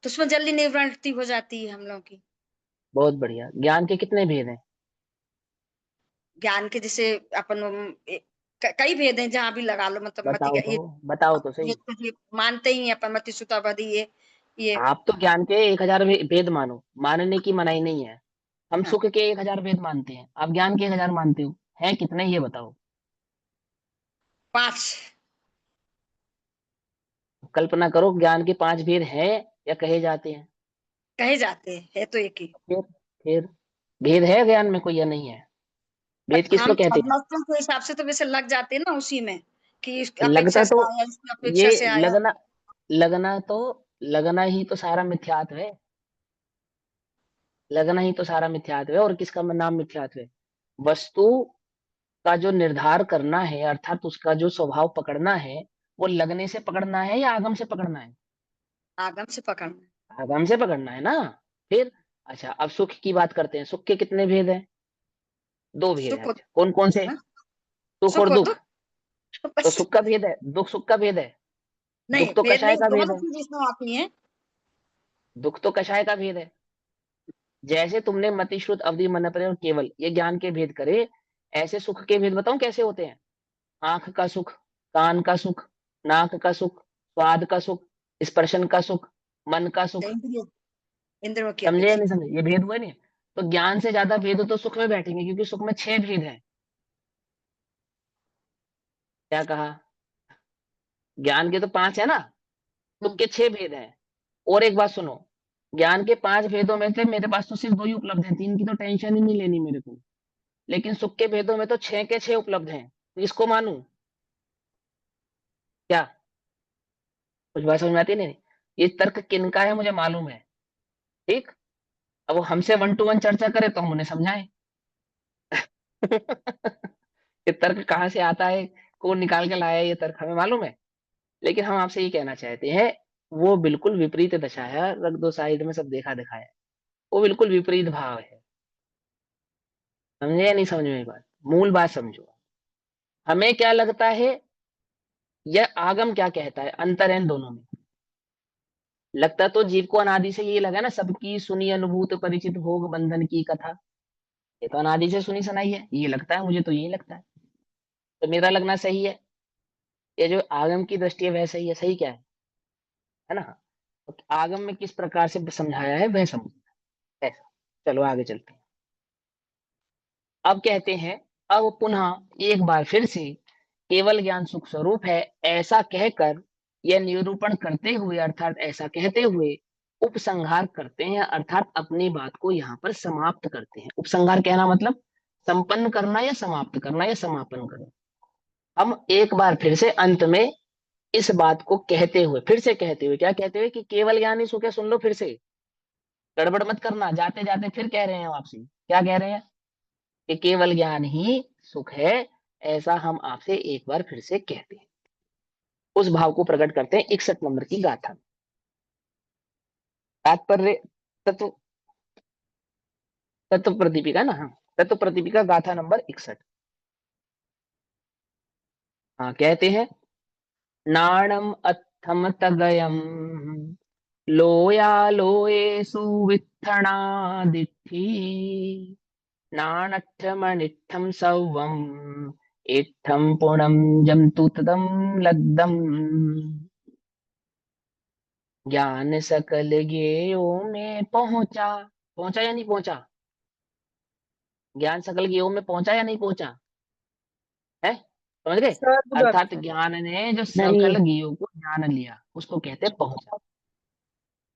तो उसमें जल्दी निवृत्ति हो जाती है हम लोगों की। बहुत बढ़िया। ज्ञान के कितने भेद हैं? ज्ञान के जैसे अपन कई भेद हैं, जहां भी लगा लो, मतलब मति बताओ का तो, ये बताओ तो ये सही। तो ये मानते ही हैं अपन, मति सुतापदी ये आप तो ज्ञान के 1000 भेद मानो, मानने की मनाही नहीं है। हम हाँ, सुख के 1000 भेद मानते हैं, आप ज्ञान के 1000 मानते हो। है कितने ये बताओ? 5 कल्पना करो, ज्ञान के 5 भेद हैं या कहे जाते हैं? कहे जाते हैं, है तो एक ही। फिर भेद है ज्ञान में कोई या नहीं है? बट भेद किसको हम कहते हैं? छात्रों के हिसाब से तो वैसे लग जाते हैं ना उसी में, कि इस लगता अपेक्षा तो, से आया, इसकी ये अपेक्षा से आया। लगना, लगना तो, लगना ही तो सारा मिथ्यात्व है। लगना ही तो सारा मिथ्यात्व है। और किसका नाम मिथ्यात्व है? वस्तु का जो निर्धार करना है, अर्थात उसका जो स्वभाव पकड़ना है, वो लगने से पकड़ना है या आगम से पकड़ना है? आगम से पकड़ना। आगम से पकड़ना है ना। फिर अच्छा, अब सुख की बात करते हैं। सुख के कितने भेद हैं? दो भेद हैं। सुख और अच्छा, कौन कौन से? हाँ? सुख सुख और और दुख। दुख तो बस। सुख का भेद है, दुख सुख का भेद है। नहीं, दुख तो भेद कषाय नहीं, का भेद दोनों है, चीज इसमें आती हैं। दुख तो कषाय का भेद है। जैसे तुमने मति, श्रुत, अवधि, मनपरे और केवल ये ज्ञान के भेद करे, ऐसे सुख के भेद बताऊं कैसे होते हैं? आंख का सुख, कान का सुख, नाक का सुख, स्वाद का सुख, स्पर्शन का सुख, मन का सुख। इंद्रियों इंद्रियों की समझे या अपेक्षा। नहीं समझे? ये भेद हुए नहीं? तो ज्ञान से ज्यादा भेद हो तो सुख में बैठेंगे, क्योंकि सुख में 6 भेद है। क्या कहा? ज्ञान के तो 5 है ना, सुख हम्म। के 6 भेद हैं। और एक बात सुनो, ज्ञान के 5 भेदों में से मेरे पास तो सिर्फ 2 ही उपलब्ध हैं, 3 की तो टेंशन ही नहीं लेनी मेरे को। लेकिन सुख के भेदों में तो 6 के 6 उपलब्ध हैं, तो इसको मानूं क्या? कुछ बात समझ में आती है नहीं? ये तर्क किनका है मुझे मालूम है, ठीक। अब वो हमसे 1 to 1 चर्चा करे तो हम उन्हें समझाएं। ये तर्क कहाँ से आता है, कौन निकाल के लाया है, ये तर्क हमें मालूम है। लेकिन हम आपसे ये कहना चाहते हैं, वो बिल्कुल विपरीत दशा है, रख दो साइड में, सब देखा दिखाया है। वो बिल्कुल विपरीत भाव है। समझे या नहीं समझ में? बात, मूल बात समझो। हमें क्या लगता है, यह आगम क्या कहता है, अंतर है इन दोनों में। लगता तो जीव को अनादि से ये लगा ना, सबकी सुनी अनुभूत परिचित भोग बंधन की कथा, ये तो अनादि से सुनी सुनाई है, ये लगता है मुझे, तो यही लगता है। तो मेरा लगना सही है, ये जो आगम की दृष्टि है वह सही है। सही क्या है ना? तो आगम में किस प्रकार से समझाया है वह समझ, ऐसा। चलो आगे चलते हैं। अब कहते हैं, अब पुनः एक बार फिर से केवल ज्ञान सुख स्वरूप है, ऐसा कहकर यह निरूपण करते हुए, अर्थात ऐसा कहते हुए उपसंहार करते हैं, अर्थात अपनी बात को यहाँ पर समाप्त करते हैं। उपसंहार कहना मतलब संपन्न करना या समाप्त करना या समापन करना। हम एक बार फिर से अंत में इस बात को कहते हुए, फिर से कहते हुए, क्या कहते हुए कि केवल ज्ञान ही सुख है। सुन लो फिर से, गड़बड़ मत करना, जाते जाते फिर कह रहे हैं आपसे, क्या कह रहे हैं? कि केवल ज्ञान ही सुख है, ऐसा हम आपसे एक बार फिर से कहते हैं। उस भाव को प्रकट करते हैं 61 नंबर की गाथा में। तात्पर्य, तत्व, तत्व प्रदीपिका ना, हाँ, तत्व प्रदीपिका गाथा नंबर 61। हाँ, कहते हैं, नाणम अत्थम तगयम लोया लोये सुवित्थणा दिट्ठी नानट्ठमनिट्ठं सौवम् इत्थं पुणं जंतु तदं लब्धम् ज्ञान सकल ज्ञेयो में पहुंचा। पहुंचा या नहीं पहुंचा? ज्ञान सकल ज्ञेयो में पहुंचा या नहीं पहुंचा है? समझ गए? सर्वगत। अर्थात ज्ञान ने जो नहीं। सकल ज्ञेयो को जान लिया, उसको कहते हैं पहुंचा।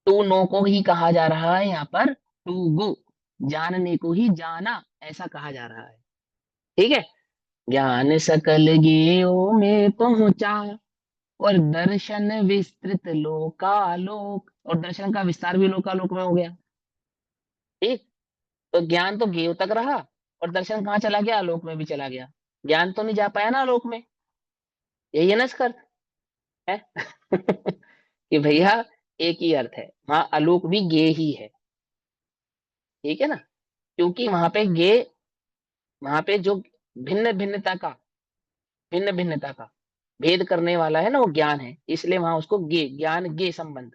टू नो को ही कहा जा रहा है यहाँ पर, टू गो, जानने को ही जाना ऐसा कहा जा रहा है, ठीक है। ज्ञान सकल ज्ञेयो में पहुंचा और दर्शन विस्तृत लोकालोक, और दर्शन का विस्तार भी लोकालोक में हो गया, ठीक। तो ज्ञान तो ज्ञेय तक रहा, और दर्शन कहाँ चला गया? आलोक में भी चला गया। ज्ञान तो नहीं जा पाया ना आलोक में, यही है ना इसका अर्थ है। कि भैया एक ही अर्थ है, वहां आलोक भी ज्ञेय ही है, ठीक है ना। क्योंकि वहां पे ज्ञेय, वहां पे जो भिन्न भिन्नता का, भिन्न भिन्नता का भेद करने वाला है ना, वो ज्ञान है, इसलिए वहां उसको ज्ञेय, ज्ञान ज्ञेय संबंध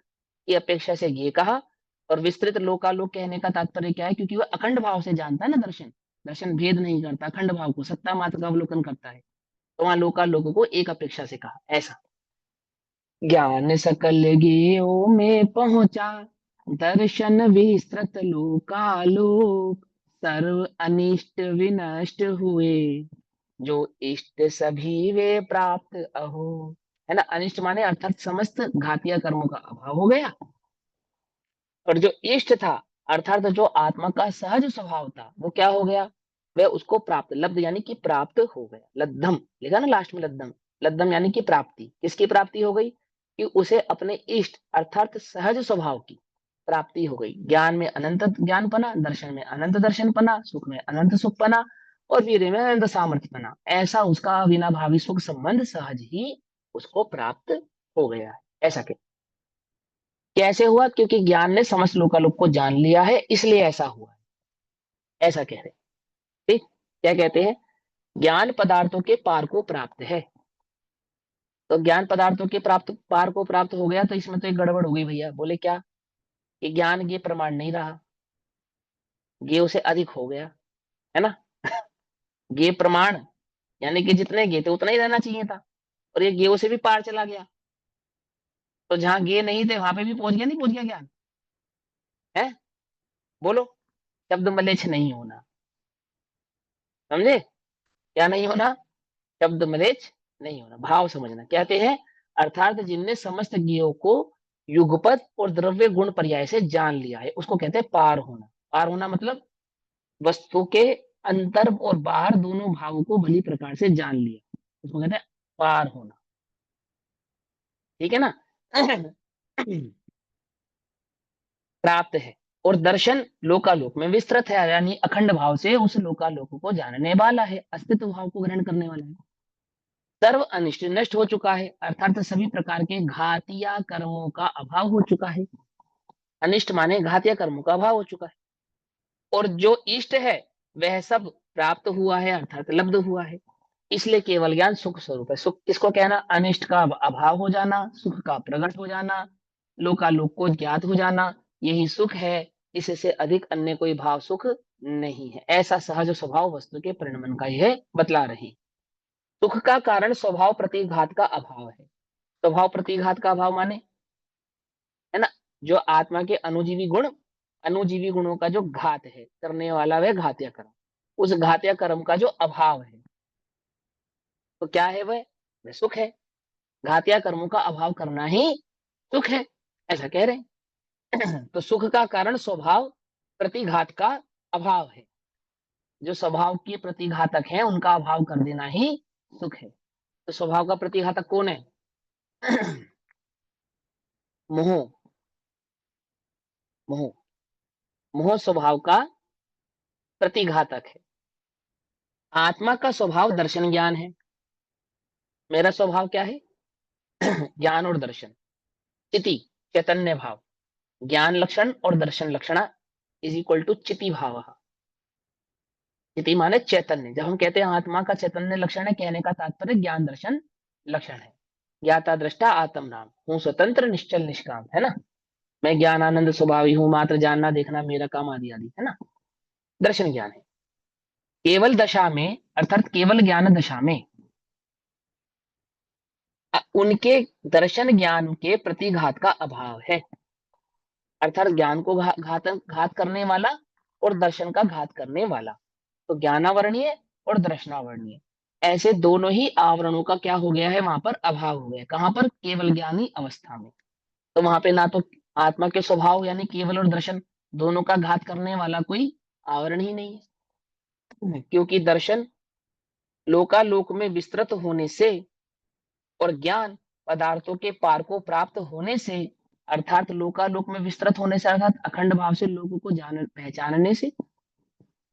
की अपेक्षा से ज्ञेय कहा। और विस्तृत लोकालोक कहने का तात्पर्य क्या है? क्योंकि वह अखंड भाव से जानता है ना दर्शन, दर्शन भेद नहीं करता, अखंड भाव को, सत्ता मात्र का अवलोकन करता है। तो वहां लोकालोक को एक अपेक्षा से कहा, ऐसा। ज्ञान सकल ज्ञेयो में पहुंचा, दर्शन विस्तृत लोकालोक, सर्व अनिष्ट विनष्ट हुए, जो इष्ट सभी वे प्राप्त अहो। है ना, अनिष्ट माने अर्थात समस्त घातीय कर्मों का अभाव हो गया, और जो इष्ट था अर्थात जो आत्मा का सहज स्वभाव था, वो क्या हो गया? वह उसको प्राप्त, लब्ध यानी कि प्राप्त हो गया। लब्धम लिखा ना लास्ट में, लब्धम, लब्धम यानी कि प्राप्ति। किसकी प्राप्ति हो गई? कि उसे अपने इष्ट अर्थात सहज स्वभाव की प्राप्ति हो गई। ज्ञान में अनंत ज्ञान पना, दर्शन में अनंत दर्शन पना, सुख में अनंत सुख पना, और वीर्य में अनंत सामर्थ्य पना। ऐसा उसका अविनाभावी सुख संबंध सहज ही उसको प्राप्त हो गया है, ऐसा के। कैसे हुआ? क्योंकि ज्ञान ने समस्त लोकालोक को जान लिया है, इसलिए ऐसा हुआ है, ऐसा कह रहे हैं, ठीक। क्या कहते हैं? ज्ञान पदार्थों के पार को प्राप्त है, तो ज्ञान पदार्थों के प्राप्त पार को प्राप्त हो गया, तो इसमें तो एक गड़बड़ हो गई भैया। बोले क्या? कि ज्ञान ये प्रमाण नहीं रहा, ये उसे अधिक हो गया, है ना। ये प्रमाण यानी कि जितने गे थे उतना ही रहना चाहिए था, और ये गेव से भी पार चला गया। तो जहां गे नहीं थे वहां पे भी पहुंच गया, नहीं पहुंच गया ज्ञान? है, बोलो। शब्द मलेच्छ नहीं होना, समझे? क्या नहीं होना? शब्द मलेच्छ नहीं होना, भाव समझना। कहते हैं अर्थात जिनने समस्त ज्ञेयों को युगपत और द्रव्य गुण पर्याय से जान लिया है, उसको कहते हैं पार होना। पार होना मतलब वस्तु के अंतर और बाहर दोनों भावों को भली प्रकार से जान लिया, उसको कहते हैं पार होना। ठीक है ना। प्राप्त है। और दर्शन लोकालोक में विस्तृत है, यानी अखंड भाव से उस लोकालोक को जानने वाला है, अस्तित्व भाव को ग्रहण करने वाला है। सर्व अनिष्ट नष्ट हो चुका है, अर्थात सभी प्रकार के घातिया कर्मों का अभाव हो चुका है। अनिष्ट माने घातिया कर्मों का अभाव हो चुका है। और जो इष्ट है वह सब प्राप्त हुआ है, अर्थात लब्ध हुआ है। इसलिए केवल ज्ञान सुख स्वरूप है। सुख किसको कहना? अनिष्ट का अभाव हो जाना, सुख का प्रकट हो जाना, लोकालोक को ज्ञात हो जाना, यही सुख है। इससे अधिक अन्य कोई भाव सुख नहीं है। ऐसा सहज स्वभाव वस्तु के परिणमन का यह बतला रही। सुख का कारण स्वभाव प्रतिघात का अभाव है। स्वभाव प्रतिघात का अभाव माने, है ना, जो आत्मा के अनुजीवी गुण, अनुजीवी गुणों का जो घात है करने वाला, वह घात्य कर्म, उस घात्य कर्म का जो अभाव है, तो क्या है वह सुख है। घातिया कर्मों का अभाव करना ही सुख है, ऐसा कह रहे हैं। तो सुख का कारण स्वभाव प्रतिघात का अभाव है। जो स्वभाव के प्रतिघातक हैं उनका अभाव कर देना ही सुख है। तो स्वभाव का प्रतिघातक कौन है? मोह। मोह, मोह स्वभाव का प्रतिघातक है। आत्मा का स्वभाव दर्शन ज्ञान है। मेरा स्वभाव क्या है? ज्ञान और दर्शन। चिति चैतन्य भाव, ज्ञान लक्षण और दर्शन लक्षणा इज इक्वल टू चिति भाव। चिति माने चैतन्य। जब हम कहते हैं आत्मा का चैतन्य लक्षण है, कहने का तात्पर्य ज्ञान दर्शन लक्षण है। ज्ञाता दृष्टा आत्म नाम, हूँ स्वतंत्र निश्चल निष्काम, है ना। मैं ज्ञान आनंद स्वभावी हूँ, मात्र जानना देखना मेरा काम, आदि आदि, है ना। दर्शन ज्ञान है। केवल दशा में, अर्थात केवल ज्ञान दशा में उनके दर्शन ज्ञान के प्रतिघात का अभाव है। अर्थात ज्ञान को घात करने वाला और दर्शन का घात करने वाला, तो ज्ञानावरणीय और दर्शनावरणीय, ऐसे दोनों ही आवरणों का क्या हो गया है? वहां पर अभाव हो गया। कहां पर? केवल ज्ञानी अवस्था में। तो वहां पे ना तो आत्मा के स्वभाव यानी केवल और दर्शन दोनों का घात करने वाला कोई आवरण ही नहीं है, क्योंकि दर्शन लोकालोक में विस्तृत होने से और ज्ञान पदार्थों के पार को प्राप्त होने से, अर्थात लोकालोक में विस्तृत होने से, अर्थात अखंड भाव से लोगों को जान पहचानने से,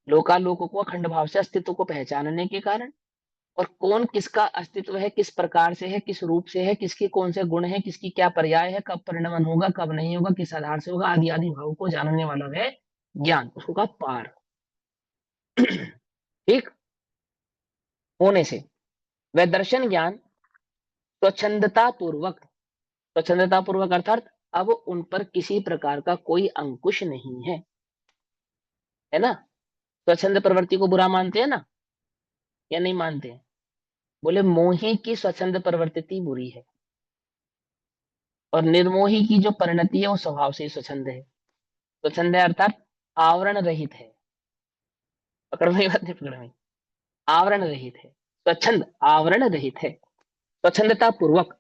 लोकालोक को अखंड भाव से अस्तित्व को पहचानने के कारण, और कौन किसका अस्तित्व है, किस प्रकार से है, किस रूप से है, किसके कौन से गुण है, किसकी क्या पर्याय है, कब परिणमन होगा, कब नहीं होगा, किस आधार से होगा, आदि आदि भाव को जानने वाला है ज्ञान, उसको कहा पार। ठीक होने से वह दर्शन ज्ञान स्वच्छंदता पूर्वक, स्वच्छंदता पूर्वक अर्थात अब उन पर किसी प्रकार का कोई अंकुश नहीं है ना। स्वच्छंद प्रवृत्ति को बुरा मानते हैं ना, या नहीं मानते हैं? बोले मोही की स्वच्छंद प्रवृत्ति बुरी है, और निर्मोही की जो परिणति है वो स्वभाव से ही स्वच्छंद है। स्वच्छंद है अर्थात आवरण रहित है। पकड़ में बात नहीं? पकड़ में? आवरण रहित है, स्वच्छंद आवरण रहित है। स्वच्छंदता पूर्वक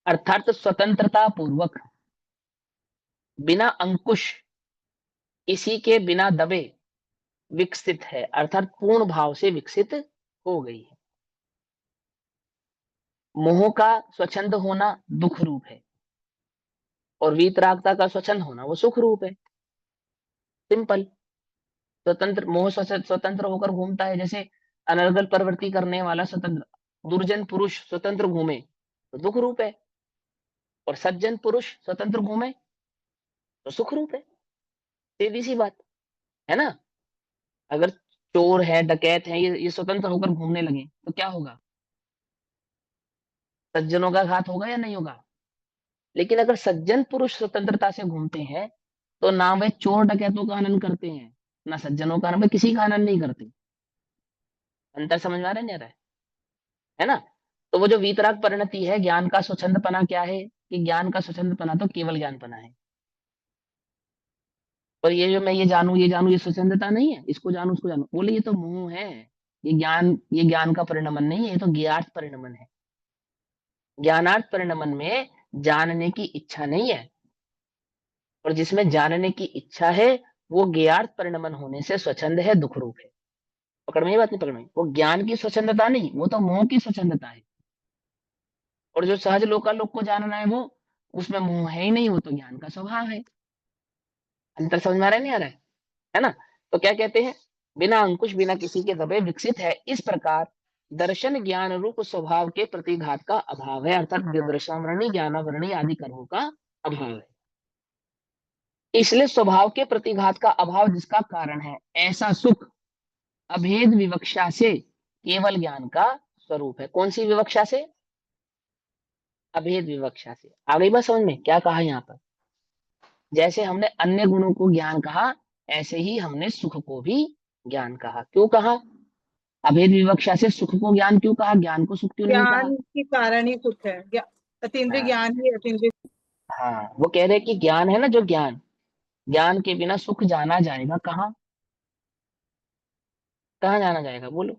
अर्थात स्वतंत्रता पूर्वक, बिना अंकुश, किसी के बिना दबे विकसित है, अर्थात पूर्ण भाव से विकसित हो गई है। मोह का स्वच्छंद होना दुख रूप है, और वीतरागता का स्वच्छंद होना वो सुख रूप है। सिंपल। स्वतंत्र मोह स्वतंत्र होकर घूमता है, जैसे अनर्गल प्रवृत्ति करने वाला स्वतंत्र, दुर्जन पुरुष स्वतंत्र घूमे तो दुख रूप है, और सज्जन पुरुष स्वतंत्र घूमे तो सुख रूप है। सीधी सी बात, है ना। अगर चोर है, डकैत है, ये स्वतंत्र होकर घूमने लगे तो क्या होगा? सज्जनों का घात होगा या नहीं होगा? लेकिन अगर सज्जन पुरुष स्वतंत्रता से घूमते हैं तो ना वे चोर डकैतों का हनन करते हैं, ना सज्जनों का, वे किसी का हनन नहीं करते। अंतर समझ में आ रहा है नहीं आ रहा है ना? तो वो जो वीतराग परिणति है, ज्ञान का स्वच्छंदपना क्या है, कि ज्ञान का स्वच्छंदपना तो केवल ज्ञानपना है। और ये जो मैं ये जानू ये स्वच्छंदता नहीं है, इसको जानू उसको जानू, बोले ये तो मोह है। ये ज्ञान का परिणमन नहीं है, ये तो ज्ञात परिणमन है। ज्ञानार्थ परिणमन में जानने की इच्छा नहीं है, और जिसमें जानने की इच्छा है वो ज्ञात परिणमन होने से स्वच्छंद है, दुख रूप है। पकड़ में ये बात नहीं? पकड़ में? वो ज्ञान की स्वच्छंदता नहीं, वो तो मोह की स्वच्छंदता है। और जो सहज लोकालोक को जानना है वो, उसमें मोह है ही नहीं, वो तो ज्ञान का स्वभाव है। अंतर समझ में आ रहा है नहीं आ रहा है ना? तो क्या कहते हैं, बिना अंकुश बिना किसी के दबे विकसित है, इस प्रकार दर्शन ज्ञान रूप स्वभाव के प्रतिघात का अभाव है, अर्थात दर्शनावरणी ज्ञानावरणी आदि कर्मों का अभाव है। इसलिए स्वभाव के प्रतिघात का अभाव जिसका कारण है, ऐसा सुख अभेद विवक्षा से केवल ज्ञान का स्वरूप है। कौन सी विवक्षा से? अभेद विवक्षा से। आ गई बात समझ में? क्या कहा यहाँ पर? जैसे हमने अन्य गुणों को ज्ञान कहा, ऐसे ही हमने सुख को भी ज्ञान कहा। क्यों कहा? अभेद विवक्षा से सुख को ज्ञान क्यों कहा, ज्ञान को सुख क्यों नहीं कहा? ज्ञान के कारण ही सुख है। अतीन्द्रिय हाँ, ज्ञान ही अतीन्द्रिय। हाँ, वो कह रहे हैं कि ज्ञान है ना, जो ज्ञान, ज्ञान के बिना सुख जाना जाएगा कहाँ? कहाँ जाना जाएगा बोलो?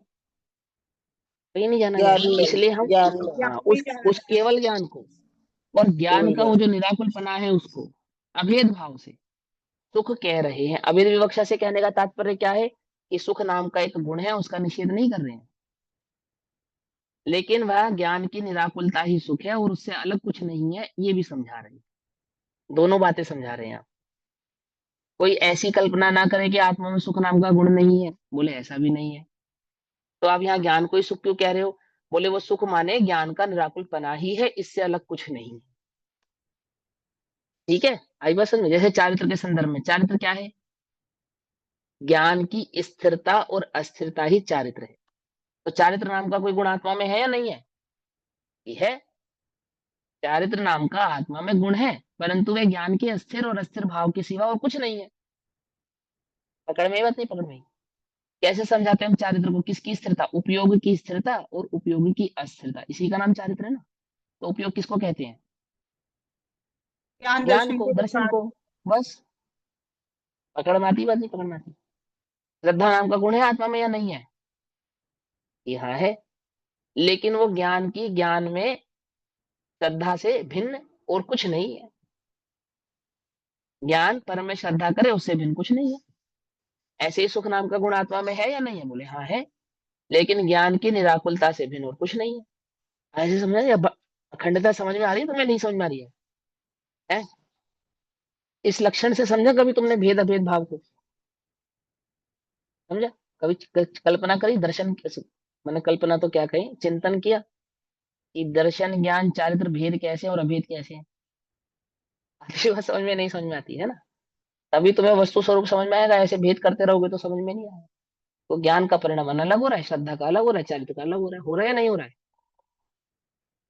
कहीं नहीं जाना ज्ञान जाएगा। में, इसलिए हम, ज्ञान में, ज्ञान हाँ, में ही जाना उस केवल ज्ञान को, और ज्ञान केवल का वो ज्ञान। जो निराकुल पना है उसको अभेद भाव से सुख कह रहे हैं। अभेद विवक्षा से कहने का तात्पर्य क्या है, कि सुख नाम का एक गुण है, उसका निषेध नहीं कर रहे हैं, लेकिन वह ज्ञान की निराकुलता ही सुख है और उससे अलग कुछ नहीं है, ये भी समझा रहे हैं। दोनों बातें समझा रहे हैं आप। कोई ऐसी कल्पना ना करे कि आत्मा में सुख नाम का गुण नहीं है, बोले ऐसा भी नहीं है। तो आप यहाँ ज्ञान को ही सुख क्यों कह रहे हो? बोले वो सुख माने ज्ञान का निराकुल पना ही है, इससे अलग कुछ नहीं है। ठीक है, आई बात समझ में? जैसे चारित्र के संदर्भ में, चारित्र क्या है? ज्ञान की स्थिरता और अस्थिरता ही चारित्र है। तो चारित्र नाम का कोई गुण आत्मा में है या नहीं है? ये है। चारित्र नाम का आत्मा में गुण है, परंतु वे ज्ञान के अस्थिर और अस्थिर भाव के सिवा और कुछ नहीं है। पकड़ में ये बात नहीं? पकड़ में? कैसे समझाते हैं हम चारित्र को? किसकी स्थिरता? उपयोग की स्थिरता और उपयोगी की अस्थिरता, इसी का नाम चारित्र है ना। तो उपयोग किसको कहते हैं? ज्ञान ज्ञान दर्शन को, के दर्शन प्रसाद। को। बस। पकड़ में आती बात नहीं? पकड़ में आती? श्रद्धा नाम का गुण है आत्मा में या नहीं है? यहाँ है। लेकिन वो ज्ञान में श्रद्धा से भिन्न और कुछ नहीं है। ज्ञान पर में श्रद्धा करे उससे भिन्न कुछ नहीं है। ऐसे ही सुख नाम का गुण आत्मा में है या नहीं है? बोले हाँ है। लेकिन ज्ञान की निराकुलता से भिन्न और कुछ नहीं है। ऐसे समझा या अखंडता समझ में आ रही है? तुम्हें नहीं समझ में आ रही है? इस लक्षण से समझा कभी तुमने भेद अभेद भाव को? समझा? कभी कल्पना करी दर्शन मैंने कल्पना तो क्या कही, चिंतन किया कि दर्शन ज्ञान चारित्र भेद कैसे और अभेद कैसे है? आखिरी बात समझ में नहीं समझ में आती है ना। तभी तुम्हें वस्तु स्वरूप समझ में आएगा, ऐसे भेद करते रहोगे तो समझ में नहीं आएगा। तो ज्ञान का परिणाम अलग हो रहा है, श्रद्धा का अलग हो रहा है, चारित्र का अलग हो रहा है या नहीं हो रहा है?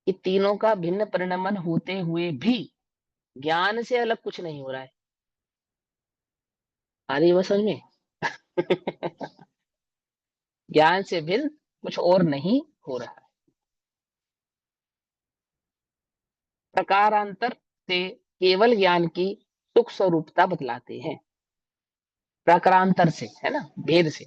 कि तीनों का भिन्न परिणमन होते हुए भी ज्ञान से अलग कुछ नहीं हो रहा है। आ रही है वो समझ में? ज्ञान से भिन्न कुछ और नहीं हो रहा है। प्रकारांतर से केवल ज्ञान की सुख स्वरूपता बतलाते हैं। प्रकारांतर से है ना, भेद से।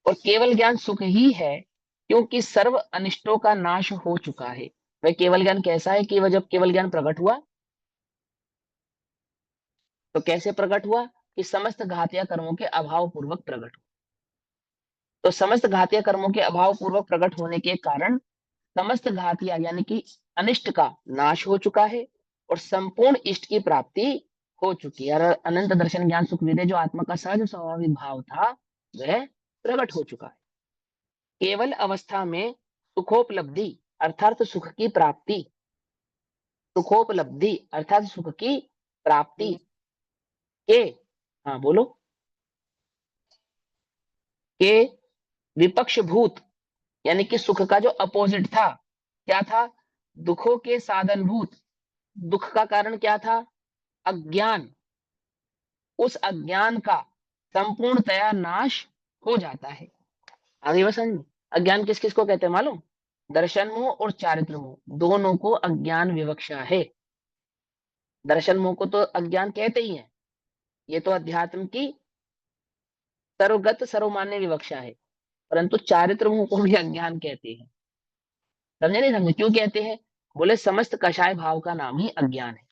और केवल ज्ञान सुख ही है, क्योंकि सर्व अनिष्टों का नाश हो चुका है। वह केवल ज्ञान कैसा है, कि वह जब केवल ज्ञान प्रकट हुआ तो कैसे प्रकट हुआ, कि समस्त घातिया कर्मों के अभाव पूर्वक प्रकट हुआ। तो समस्त घातिया कर्मों के अभाव पूर्वक प्रकट होने के कारण समस्त घातिया यानी कि अनिष्ट का नाश हो चुका है, और संपूर्ण इष्ट की प्राप्ति हो चुकी है। और अनंत दर्शन ज्ञान सुख विदे जो आत्मा का सहज स्वाभाविक भाव था, वह प्रकट हो चुका है। केवल अवस्था में सुखोपलब्धि अर्थात सुख की प्राप्ति, सुखोपलब्धि अर्थात सुख की प्राप्ति के, हाँ बोलो, के विपक्ष भूत, यानी कि सुख का जो अपोजिट था, क्या था? दुखों के साधनभूत, दुख का कारण क्या था? अज्ञान। उस अज्ञान का संपूर्णतया नाश हो जाता है। आगे बस समझ। अज्ञान किस किस को कहते हैं मालूम? दर्शन मोह और चारित्र मोह, दोनों को अज्ञान विवक्षा है। दर्शन मोह को तो अज्ञान कहते ही हैं, ये तो अध्यात्म की सर्वगत सर्वमान्य विवक्षा है। परंतु चारित्र मोह को भी अज्ञान कहते हैं। समझे नहीं समझे? क्यों कहते हैं? बोले समस्त कषाय भाव का नाम ही अज्ञान है।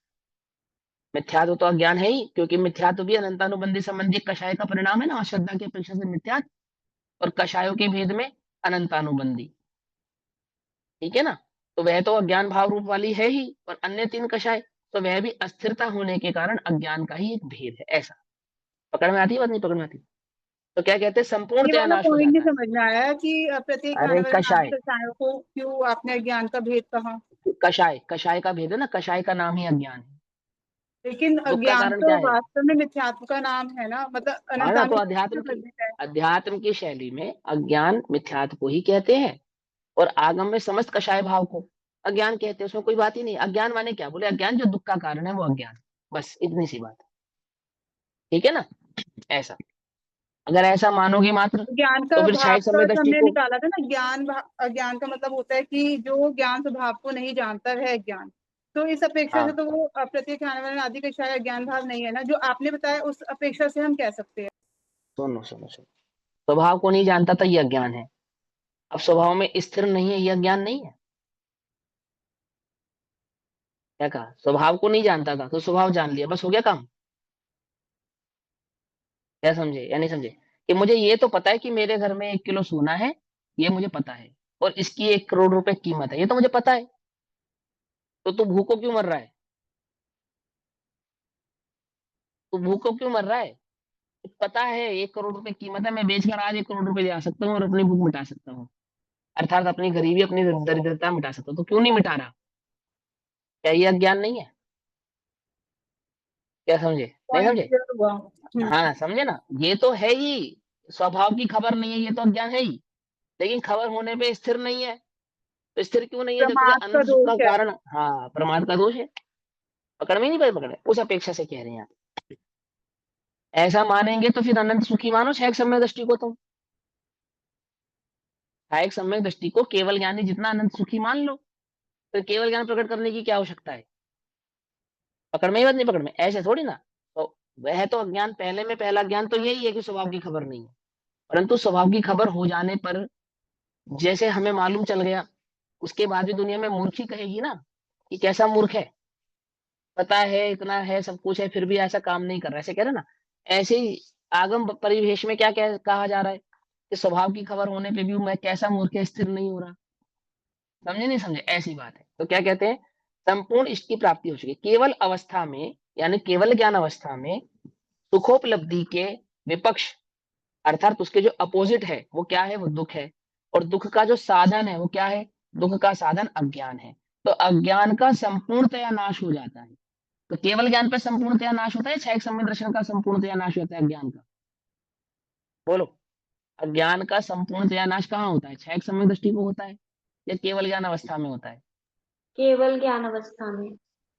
मिथ्यात्व तो अज्ञान है ही, क्योंकि मिथ्यात्व भी अनंतानुबंधी संबंधी कषाय का परिणाम है ना, अश्रद्धा की अपेक्षा से मिथ्यात्व, और कषायों के भेद में अनंतानुबंधी। ठीक है ना? तो वह तो अज्ञान भाव रूप वाली है ही, और अन्य तीन कषाय तो वह भी अस्थिरता होने के कारण अज्ञान का ही एक भेद है। ऐसा पकड़ में आती है बात? नहीं पकड़ में आती? तो क्या कहते हैं? ये संपूर्णतया वाला नाश हो पॉइंट नहीं जाता है। समझ में आया कि प्रत्येक अरे आने वाले नाम कषाय, कषायों को क्यों आपने अज्ञान का भेद कहा? कषाय, कषाय का भेद है ना, कषाय का नाम ही अज्ञान है। लेकिन दुख का अज्ञान कारण तो क्या है? वास्तव में मिथ्यात्व का नाम है ना, मतलब हाँ ना, तो अनंतानुबंधी से वर्जित है। अध्यात्म की शैली में अज्ञान मिथ्यात्व को ही कहते हैं, और आगम में समस्त कषाय भाव को अज्ञान कहते हैं। उसमें कोई बात ही नहीं। अज्ञान माने क्या? बोले अज्ञान जो दुख का कारण है वो अज्ञान, बस इतनी सी बात। ठीक है ना? ऐसा अगर ऐसा मानोगे मात्र, ज्ञान का तो फिर भाव क्षयिक का समय तो दृष्टि हमने को। निकाला था ना, अज्ञान का मतलब होता है कि जो ज्ञान स्वभाव को नहीं जानता है ज्ञान। तो इस अपेक्षा से हाँ, तो वो प्रत्येक आने वाले आदि का शायद ज्ञान भाव नहीं है ना, जो आपने बताया उस अपेक्षा से हम कह सकते हैं। सुनो सुनो सुनो, स्वभाव को नहीं जानता था, ये अज्ञान है। अब स्वभाव में स्थिर नहीं है, ये अज्ञान नहीं है? क्या कहा? स्वभाव को नहीं जानता था तो स्वभाव जान लिया, बस हो गया काम। क्या समझे या नहीं समझे? कि मुझे ये तो पता है कि मेरे घर में 1 किलो सोना है, ये मुझे पता है, और इसकी 1 करोड़ रुपए कीमत है, ये तो मुझे पता है। तो तू भूखों क्यों मर रहा है? तू भूखों क्यों मर रहा है? पता है 1 करोड़ रुपए कीमत है, मैं बेचकर आज 1 करोड़ रुपए ले आ सकता हूँ और अपनी भूख मिटा सकता हूँ, अर्थात अपनी गरीबी, अपनी दरिद्रता मिटा सकता हूँ। तो क्यों नहीं मिटा रहा? क्या ये अज्ञान नहीं है? क्या समझे नहीं पॉइंट समझे? क्लियर हुआ। हाँ समझे ना, ये तो है ही। स्वभाव की खबर नहीं है, ये तो अज्ञान है ही। लेकिन खबर होने पे स्थिर नहीं है। तो स्थिर क्यों नहीं है? जब तुझे प्रमाद का अनंत सुख दोष का है। कारण, हाँ, प्रमाद का दोष है। पकड़ में नहीं पाए? पकड़े उस अपेक्षा से कह रहे हैं आप। ऐसा मानेंगे तो फिर अनंत सुखी मानो क्षयिक सम्यक दृष्टि को तुम। क्षयिक सम्यक दृष्टि को केवल ज्ञानी जितना अनंत सुखी मान लो, फिर केवल ज्ञान प्रकट करने की क्या आवश्यकता है? पकड़ में ही बात नहीं? पकड़ में ऐसे थोड़ी ना। तो वह तो अज्ञान, पहले में पहला ज्ञान तो यही है कि स्वभाव की खबर नहीं है। परंतु स्वभाव की खबर हो जाने पर, जैसे हमें मालूम चल गया, उसके बाद भी दुनिया में मूर्ख ही कहेगी ना कि कैसा मूर्ख है, पता है इतना है सब कुछ है फिर भी ऐसा काम नहीं कर रहा है, ऐसे कह रहे ना। ऐसे ही आगम परिवेश में क्या कहा जा रहा है कि स्वभाव की खबर होने पे भी मैं कैसा मूर्ख है, स्थिर नहीं हो रहा। समझे नहीं समझे? ऐसी बात है। तो क्या कहते हैं? संपूर्ण इष्ट की प्राप्ति हो चुकी केवल अवस्था में, यानी केवल ज्ञान अवस्था में सुखोपलब्धि के विपक्ष, अर्थात उसके जो अपोजिट है वो क्या है? वो दुख है। और दुख का जो साधन है वो क्या है? दुख का साधन अज्ञान है। तो अज्ञान का संपूर्णतया नाश हो जाता है। तो केवल ज्ञान पर संपूर्णतया नाश होता है, क्षयिक सम्यक दर्शन का संपूर्णतया नाश होता है अज्ञान का? बोलो। अज्ञान का संपूर्णतया नाश कहाँ होता है? क्षयिक सम्यक दृष्टि को होता है, या केवल ज्ञान अवस्था में होता है? केवल ज्ञान अवस्था में।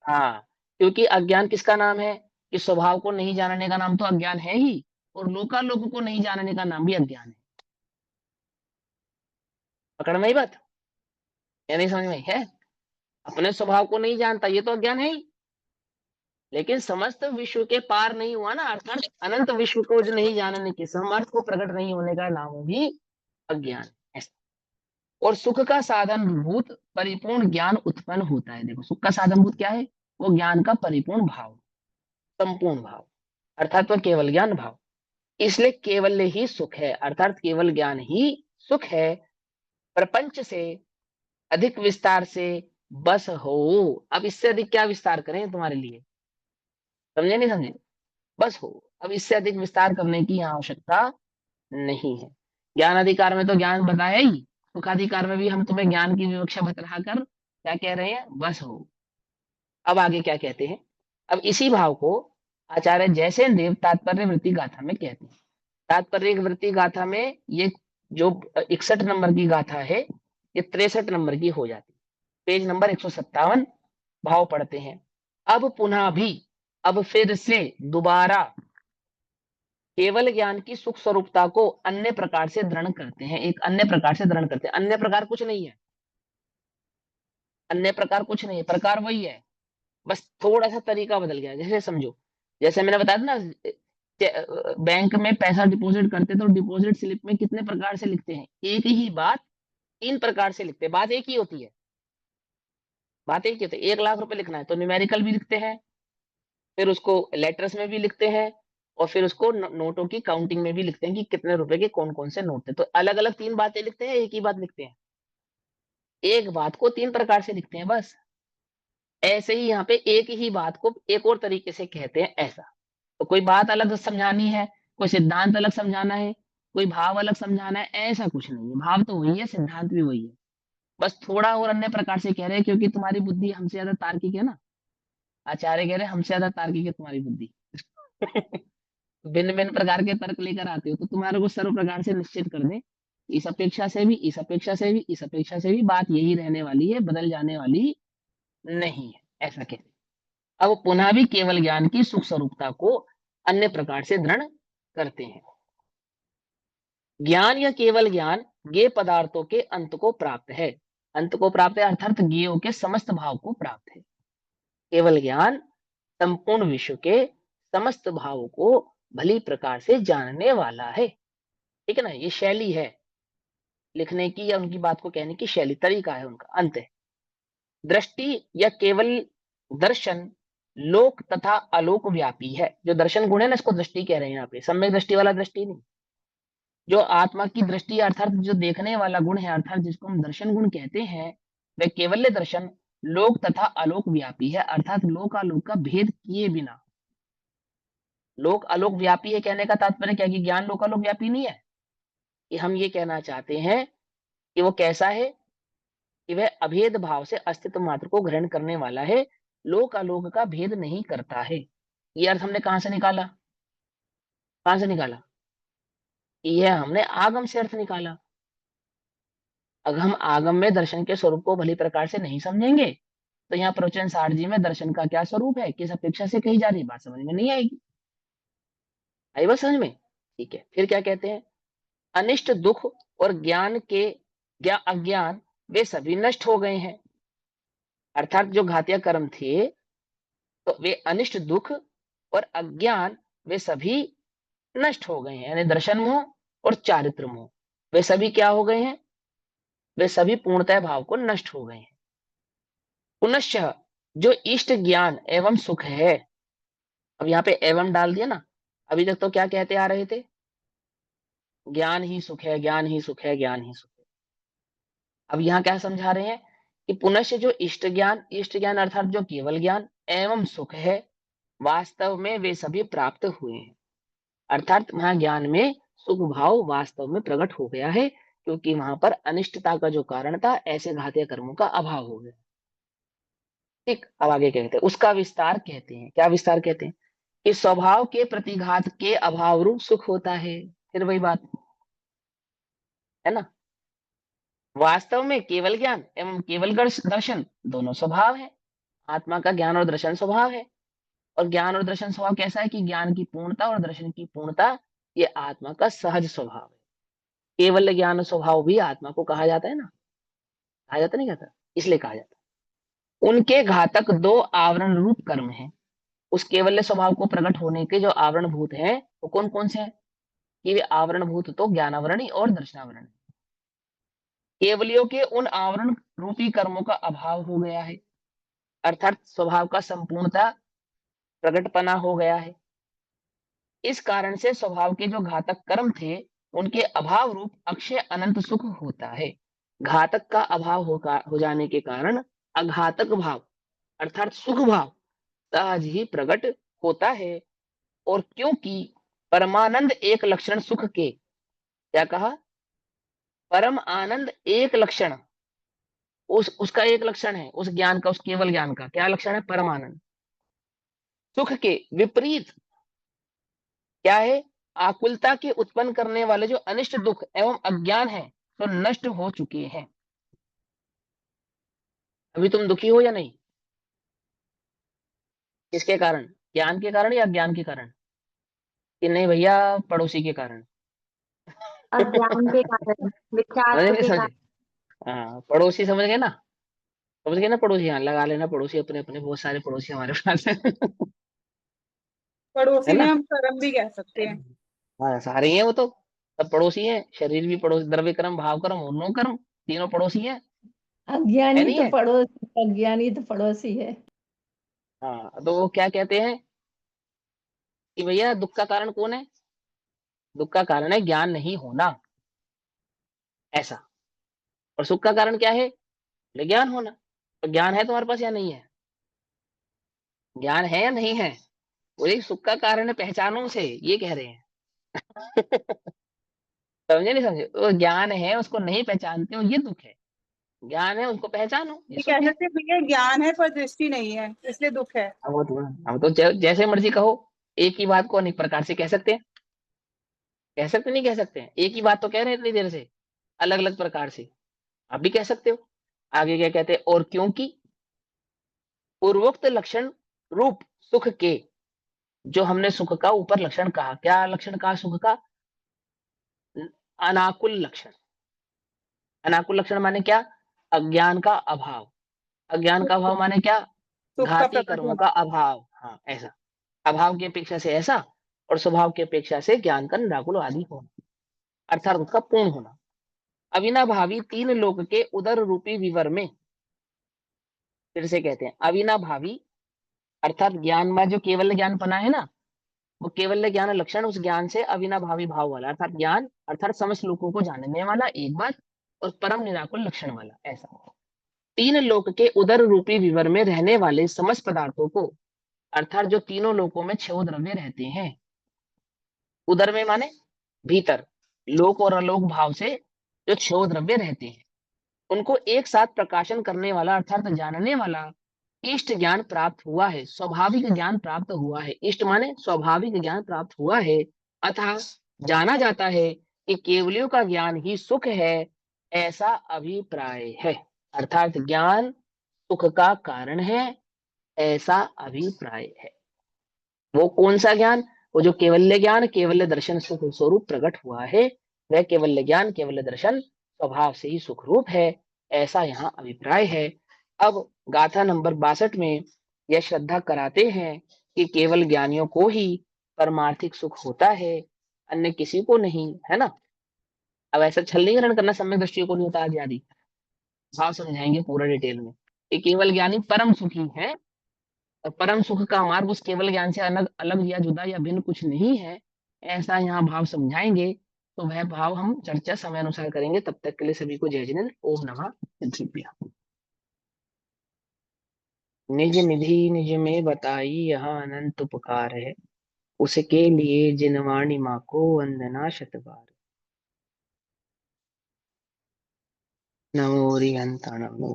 हाँ, क्योंकि अज्ञान किसका नाम है? कि स्वभाव को नहीं जानने का नाम तो अज्ञान है ही, और लोकालोक को नहीं जानने का नाम भी अज्ञान है। पकड़ में ही बात या नहीं समझ में है? अपने स्वभाव को नहीं जानता, ये तो अज्ञान है ही। लेकिन समस्त विश्व के पार नहीं हुआ ना, अर्थात अनंत विश्व को जो नहीं जानने के, समर्थ को प्रकट नहीं होने का नाम भी अज्ञान है। और सुख का साधन भूत परिपूर्ण ज्ञान उत्पन्न होता है। देखो, सुख का साधन भूत क्या है? वो ज्ञान का परिपूर्ण भाव, संपूर्ण भाव, अर्थात वह केवल ज्ञान भाव। इसलिए केवल ही सुख है, अर्थात केवल ज्ञान ही सुख है। प्रपंच से अधिक विस्तार से बस हो। अब इससे अधिक क्या विस्तार करें तुम्हारे लिए? समझे नहीं समझे? बस हो। अब इससे अधिक विस्तार करने की आवश्यकता नहीं है। ज्ञान अधिकार में तो ज्ञान बताया ही, सुखाधिकार में भी हम तुम्हें ज्ञान की विवक्षा बता कर क्या कह रहे हैं? बस हो। अब आगे क्या कहते हैं? अब इसी भाव को आचार्य जयसेन देव तात्पर्य वृत्ति गाथा में कहते हैं। तात्पर्य वृत्ति गाथा में ये जो 61 नंबर की गाथा है, ये 63 नंबर की हो जाती है। पेज नंबर 157 भाव पढ़ते हैं। अब पुनः भी, अब फिर से दोबारा केवल ज्ञान की सुख स्वरूपता को अन्य प्रकार से दृढ़ करते हैं। एक अन्य प्रकार से दृढ़ करते हैं। अन्य प्रकार कुछ नहीं है, अन्य प्रकार कुछ नहीं है, प्रकार वही है, बस थोड़ा सा तरीका बदल गया। जैसे समझो, जैसे मैंने बताया था ना, बैंक में पैसा डिपॉजिट करते तो डिपॉजिट स्लिप में कितने प्रकार से लिखते हैं, एक ही बात 3 प्रकार से लिखते हैं। बात एक ही होती है, बात एक ही होती है। 1 लाख रुपए लिखना है तो न्यूमेरिकल भी लिखते हैं, फिर उसको लेटर्स में भी लिखते हैं, और फिर उसको नोटों की काउंटिंग में भी लिखते हैं कि कितने रुपए के कौन कौन से नोट थे। तो अलग अलग 3 बातें लिखते हैं, एक ही बात लिखते हैं, एक बात को 3 प्रकार से लिखते हैं बस। ऐसे ही यहाँ पे एक ही बात को एक और तरीके से कहते हैं, ऐसा। तो कोई बात अलग समझानी है, कोई सिद्धांत अलग समझाना है, कोई भाव अलग समझाना है, ऐसा कुछ नहीं है। भाव तो वही है, सिद्धांत भी वही है, बस थोड़ा और अन्य प्रकार से कह रहे हैं, क्योंकि तुम्हारी बुद्धि हमसे ज्यादा तार्किक है ना। आचार्य कह रहे हैं हमसे ज्यादा तार्किक है तुम्हारी बुद्धि। भिन्न भिन्न प्रकार के तर्क लेकर आते हो, तो तुम्हारे को सर्व प्रकार से निश्चित कर दे, इस अपेक्षा से भी, इस अपेक्षा से भी, इस अपेक्षा से भी बात यही रहने वाली है, बदल जाने वाली नहीं है, ऐसा कहते हैं। अब पुनः भी केवल ज्ञान की सुख स्वरूपता को अन्य प्रकार से दृढ़ करते हैं। ज्ञान या केवल ज्ञान ज्ञेय पदार्थों के अंत को प्राप्त है। अंत को प्राप्त है अर्थात ज्ञेयों के समस्त भाव को प्राप्त है। केवल ज्ञान संपूर्ण विश्व के समस्त भावों को भली प्रकार से जानने वाला है। ठीक है ना, ये शैली है लिखने की, या उनकी बात को कहने की शैली, तरीका है उनका, अंत है। दृष्टि या केवल दर्शन लोक तथा अलोक व्यापी है। जो दर्शन गुण है ना, इसको दृष्टि कह रहे हैं यहाँ पे, सम्यक दृष्टि वाला दृष्टि नहीं। जो आत्मा की दृष्टि अर्थात जो देखने वाला गुण है, अर्थात जिसको हम दर्शन गुण कहते हैं, वह केवल्य दर्शन लोक तथा अलोक व्यापी है, अर्थात लोक आलोक का भेद किए बिना। लोक आलोक व्यापी है कहने का तात्पर्य क्या, कि ज्ञान लोक आलोक व्यापी नहीं है। कि हम ये कहना चाहते हैं कि वो कैसा है, कि वह अभेद भाव से अस्तित्व मात्र को ग्रहण करने वाला है, लोक आलोक का भेद नहीं करता है। ये अर्थ हमने कहां से निकाला, कहां से निकाला, यह हमने आगम से अर्थ निकाला। अगर हम आगम में दर्शन के स्वरूप को भली प्रकार से नहीं समझेंगे, तो यहाँ प्रवचन 60 जी में दर्शन का क्या स्वरूप है, किस अपेक्षा से कही जा रही बात समझ में नहीं आएगी। आई बात समझ में? ठीक है, फिर क्या कहते हैं, अनिष्ट दुख और ज्ञान के अज्ञान वे सभी नष्ट हो गए हैं। अर्थात जो घातिया कर्म थे, तो वे अनिष्ट दुख और अज्ञान वे सभी नष्ट हो गए हैं, यानी दर्शन मोह और चारित्र मोह, वे सभी क्या हो गए हैं, वे सभी पूर्णतः भाव को नष्ट हो गए हैं। पुनश्च जो इष्ट ज्ञान एवं सुख है, अब यहाँ पे एवं डाल दिया ना, अभी तक तो क्या कहते आ रहे थे, ज्ञान ही सुख है, ज्ञान ही सुख है, ज्ञान ही सुख है। अब यहाँ क्या समझा रहे हैं, कि पुनश्च जो इष्ट ज्ञान अर्थात जो केवल ज्ञान एवं सुख है, वास्तव में वे सभी प्राप्त हुए हैं। अर्थात वहां ज्ञान में सुख भाव वास्तव में प्रकट हो गया है, क्योंकि वहां पर अनिष्टता का जो कारण था, ऐसे घातीय कर्मों का अभाव हो गया। ठीक, अब आगे कहते हैं, उसका विस्तार कहते हैं। क्या विस्तार कहते हैं, कि स्वभाव के प्रतिघात के अभाव रूप सुख होता है। फिर वही बात है ना, वास्तव में केवल ज्ञान एवं केवल दर्शन दोनों स्वभाव है। आत्मा का ज्ञान और दर्शन स्वभाव है, और ज्ञान और दर्शन स्वभाव कैसा है, कि ज्ञान की पूर्णता और दर्शन की पूर्णता ये आत्मा का सहज स्वभाव है। केवल ज्ञान स्वभाव भी आत्मा को कहा जाता है ना, कहा जाता नहीं कहता, इसलिए कहा जाता है। उनके घातक 2 आवरण रूप कर्म है। उस केवल्य स्वभाव को प्रकट होने के जो आवरण भूत हैं, वो कौन कौन से हैं, कि वे आवरण भूत तो ज्ञानावरणी और दर्शनावरण। केवलियों के उन आवरण रूपी कर्मों का अभाव हो गया है, अर्थात स्वभाव का संपूर्णता प्रकटपना हो गया है। इस कारण से स्वभाव के जो घातक कर्म थे, उनके अभाव रूप अक्षय अनंत सुख होता है। घातक का अभाव हो जाने के कारण अघातक भाव अर्थात सुख भाव सहज ही प्रकट होता है। और क्योंकि परमानंद एक लक्षण सुख के, क्या कहा, परम आनंद एक लक्षण, उसका एक लक्षण है, उस ज्ञान का, उस केवल ज्ञान का क्या लक्षण है, परमानंद। सुख के विपरीत क्या है, आकुलता के उत्पन्न करने वाले जो अनिष्ट दुख एवं अज्ञान है, तो नष्ट हो चुके हैं। अभी तुम दुखी हो या नहीं? किसके कारण? ज्ञान के कारण या अज्ञान के कारण? कि नहीं भैया, पड़ोसी के कारण? अज्ञान के कारण, समझे मिथ्यात्व नहीं के समझे? कारण। हाँ, पड़ोसी समझ गए ना? समझ गए ना पड़ोसी? हाँ, लगा लेना पड़ोसी, अपने अपने बहुत सारे पड़ोसी हमारे पास है। है पड़ोसी ना? में हम कर्म भी कह सकते हैं। हाँ, सारे ही हैं वो तो, सब पड़ोसी हैं। शरीर भी पड़ोसी, द्रव्य कर्म, भाव कर्म और नो कर्म, तीनों पड़ोसी हैं। है अज्ञानी नहीं तो है? पड़ोसी, अज्ञानी तो पड़ोसी है। हाँ, तो वो क्या कहते हैं कि भैया दुख का कारण कौन है? दुख का कारण है ज्ञान नहीं होना, ऐसा। और सुख का कारण क्या है? बोले ज्ञान होना। तो ज्ञान है तुम्हारे पास या नहीं है? ज्ञान है या नहीं है? बोले सुख का कारण है, पहचानो उसे, ये कह रहे हैं। समझे नहीं समझे? वो ज्ञान है, उसको नहीं पहचानते हो, ये दुख है। ज्ञान है, उसको पहचानो, ये ये कह सुख है। सकते हैं भैया ज्ञान है पर दृष्टि नहीं है, इसलिए दुख है। अब तो जैसे मर्जी कहो, एक ही बात को अनेक प्रकार से कह सकते हैं। कह सकते नहीं कह सकते हैं? एक ही बात तो कह रहे हैं इतनी देर से, अलग अलग प्रकार से। आप भी कह सकते हो। आगे क्या कहते हैं? और क्योंकि पूर्वोक्त लक्षण रूप सुख के, जो हमने सुख का ऊपर लक्षण कहा, क्या लक्षण कहा सुख का? अनाकुल लक्षण। अनाकुल लक्षण माने क्या? अज्ञान का अभाव। अज्ञान का अभाव माने क्या? सुख का घाती प्रकट कर्मों होना। का अभाव। हाँ, ऐसा। अभाव की अपेक्षा से ऐसा, और स्वभाव की अपेक्षा से ज्ञान का निराकुल आदि होना, अर्थात उसका पूर्ण होना। अविनाभावी तीन लोक के उदर रूपी विवर में, फिर से कहते हैं अविनाभावी, अर्थात ज्ञान में जो केवल ज्ञान पना है ना, वो केवल ज्ञान लक्षण, उस ज्ञान से अविनाभावी भाव वाला, अर्थात ज्ञान अर्थात समस्त लोगों को जानने वाला एक बात, और परम निराकुल लक्षण वाला, ऐसा। तीन लोक के उदर रूपी विवर में रहने वाले समस्त पदार्थों को, अर्थात जो तीनों लोकों में छह द्रव्य रहते हैं, उदर में माने भीतर, लोक और अलोक भाव से जो छह द्रव्य रहते हैं, उनको एक साथ प्रकाशन करने वाला, अर्थात जानने वाला इष्ट ज्ञान प्राप्त हुआ है, स्वाभाविक ज्ञान प्राप्त हुआ है। इष्ट माने स्वाभाविक ज्ञान प्राप्त हुआ है, अतः जाना जाता है कि केवलियों का ज्ञान ही सुख है, ऐसा अभिप्राय है। अर्थात ज्ञान सुख का कारण है, ऐसा अभिप्राय है। वो कौन सा ज्ञान? वो जो केवल्य ज्ञान, केवल्य दर्शन सुख स्वरूप प्रकट हुआ है, वह केवल्य ज्ञान, केवल्य दर्शन स्वभाव से ही सुख रूप है, ऐसा यहाँ अभिप्राय है। अब गाथा नंबर 62 में यह श्रद्धा कराते हैं कि केवल ज्ञानियों को ही परमार्थिक सुख होता है, अन्य किसी को नहीं, है ना? अब ऐसा छलनीकरण करना सम्यक दृष्टि को नहीं होता आदि आदि भाव समझाएंगे पूरा डिटेल में कि केवल ज्ञानी परम सुखी है, और परम सुख का मार्ग उस केवल ज्ञान से अलग अलग या जुदा या भिन्न कुछ नहीं है, ऐसा यहाँ भाव समझाएंगे। तो वह भाव हम चर्चा समय अनुसार करेंगे। तब तक के लिए सभी को जय जिनेन्द्र। ओम नमः शिवाय। निज निधि निज में बताई यह अनंत उपकार है, उसके लिए जिनवाणी माँ को वंदना शत बार। नमो हरिहंता नमो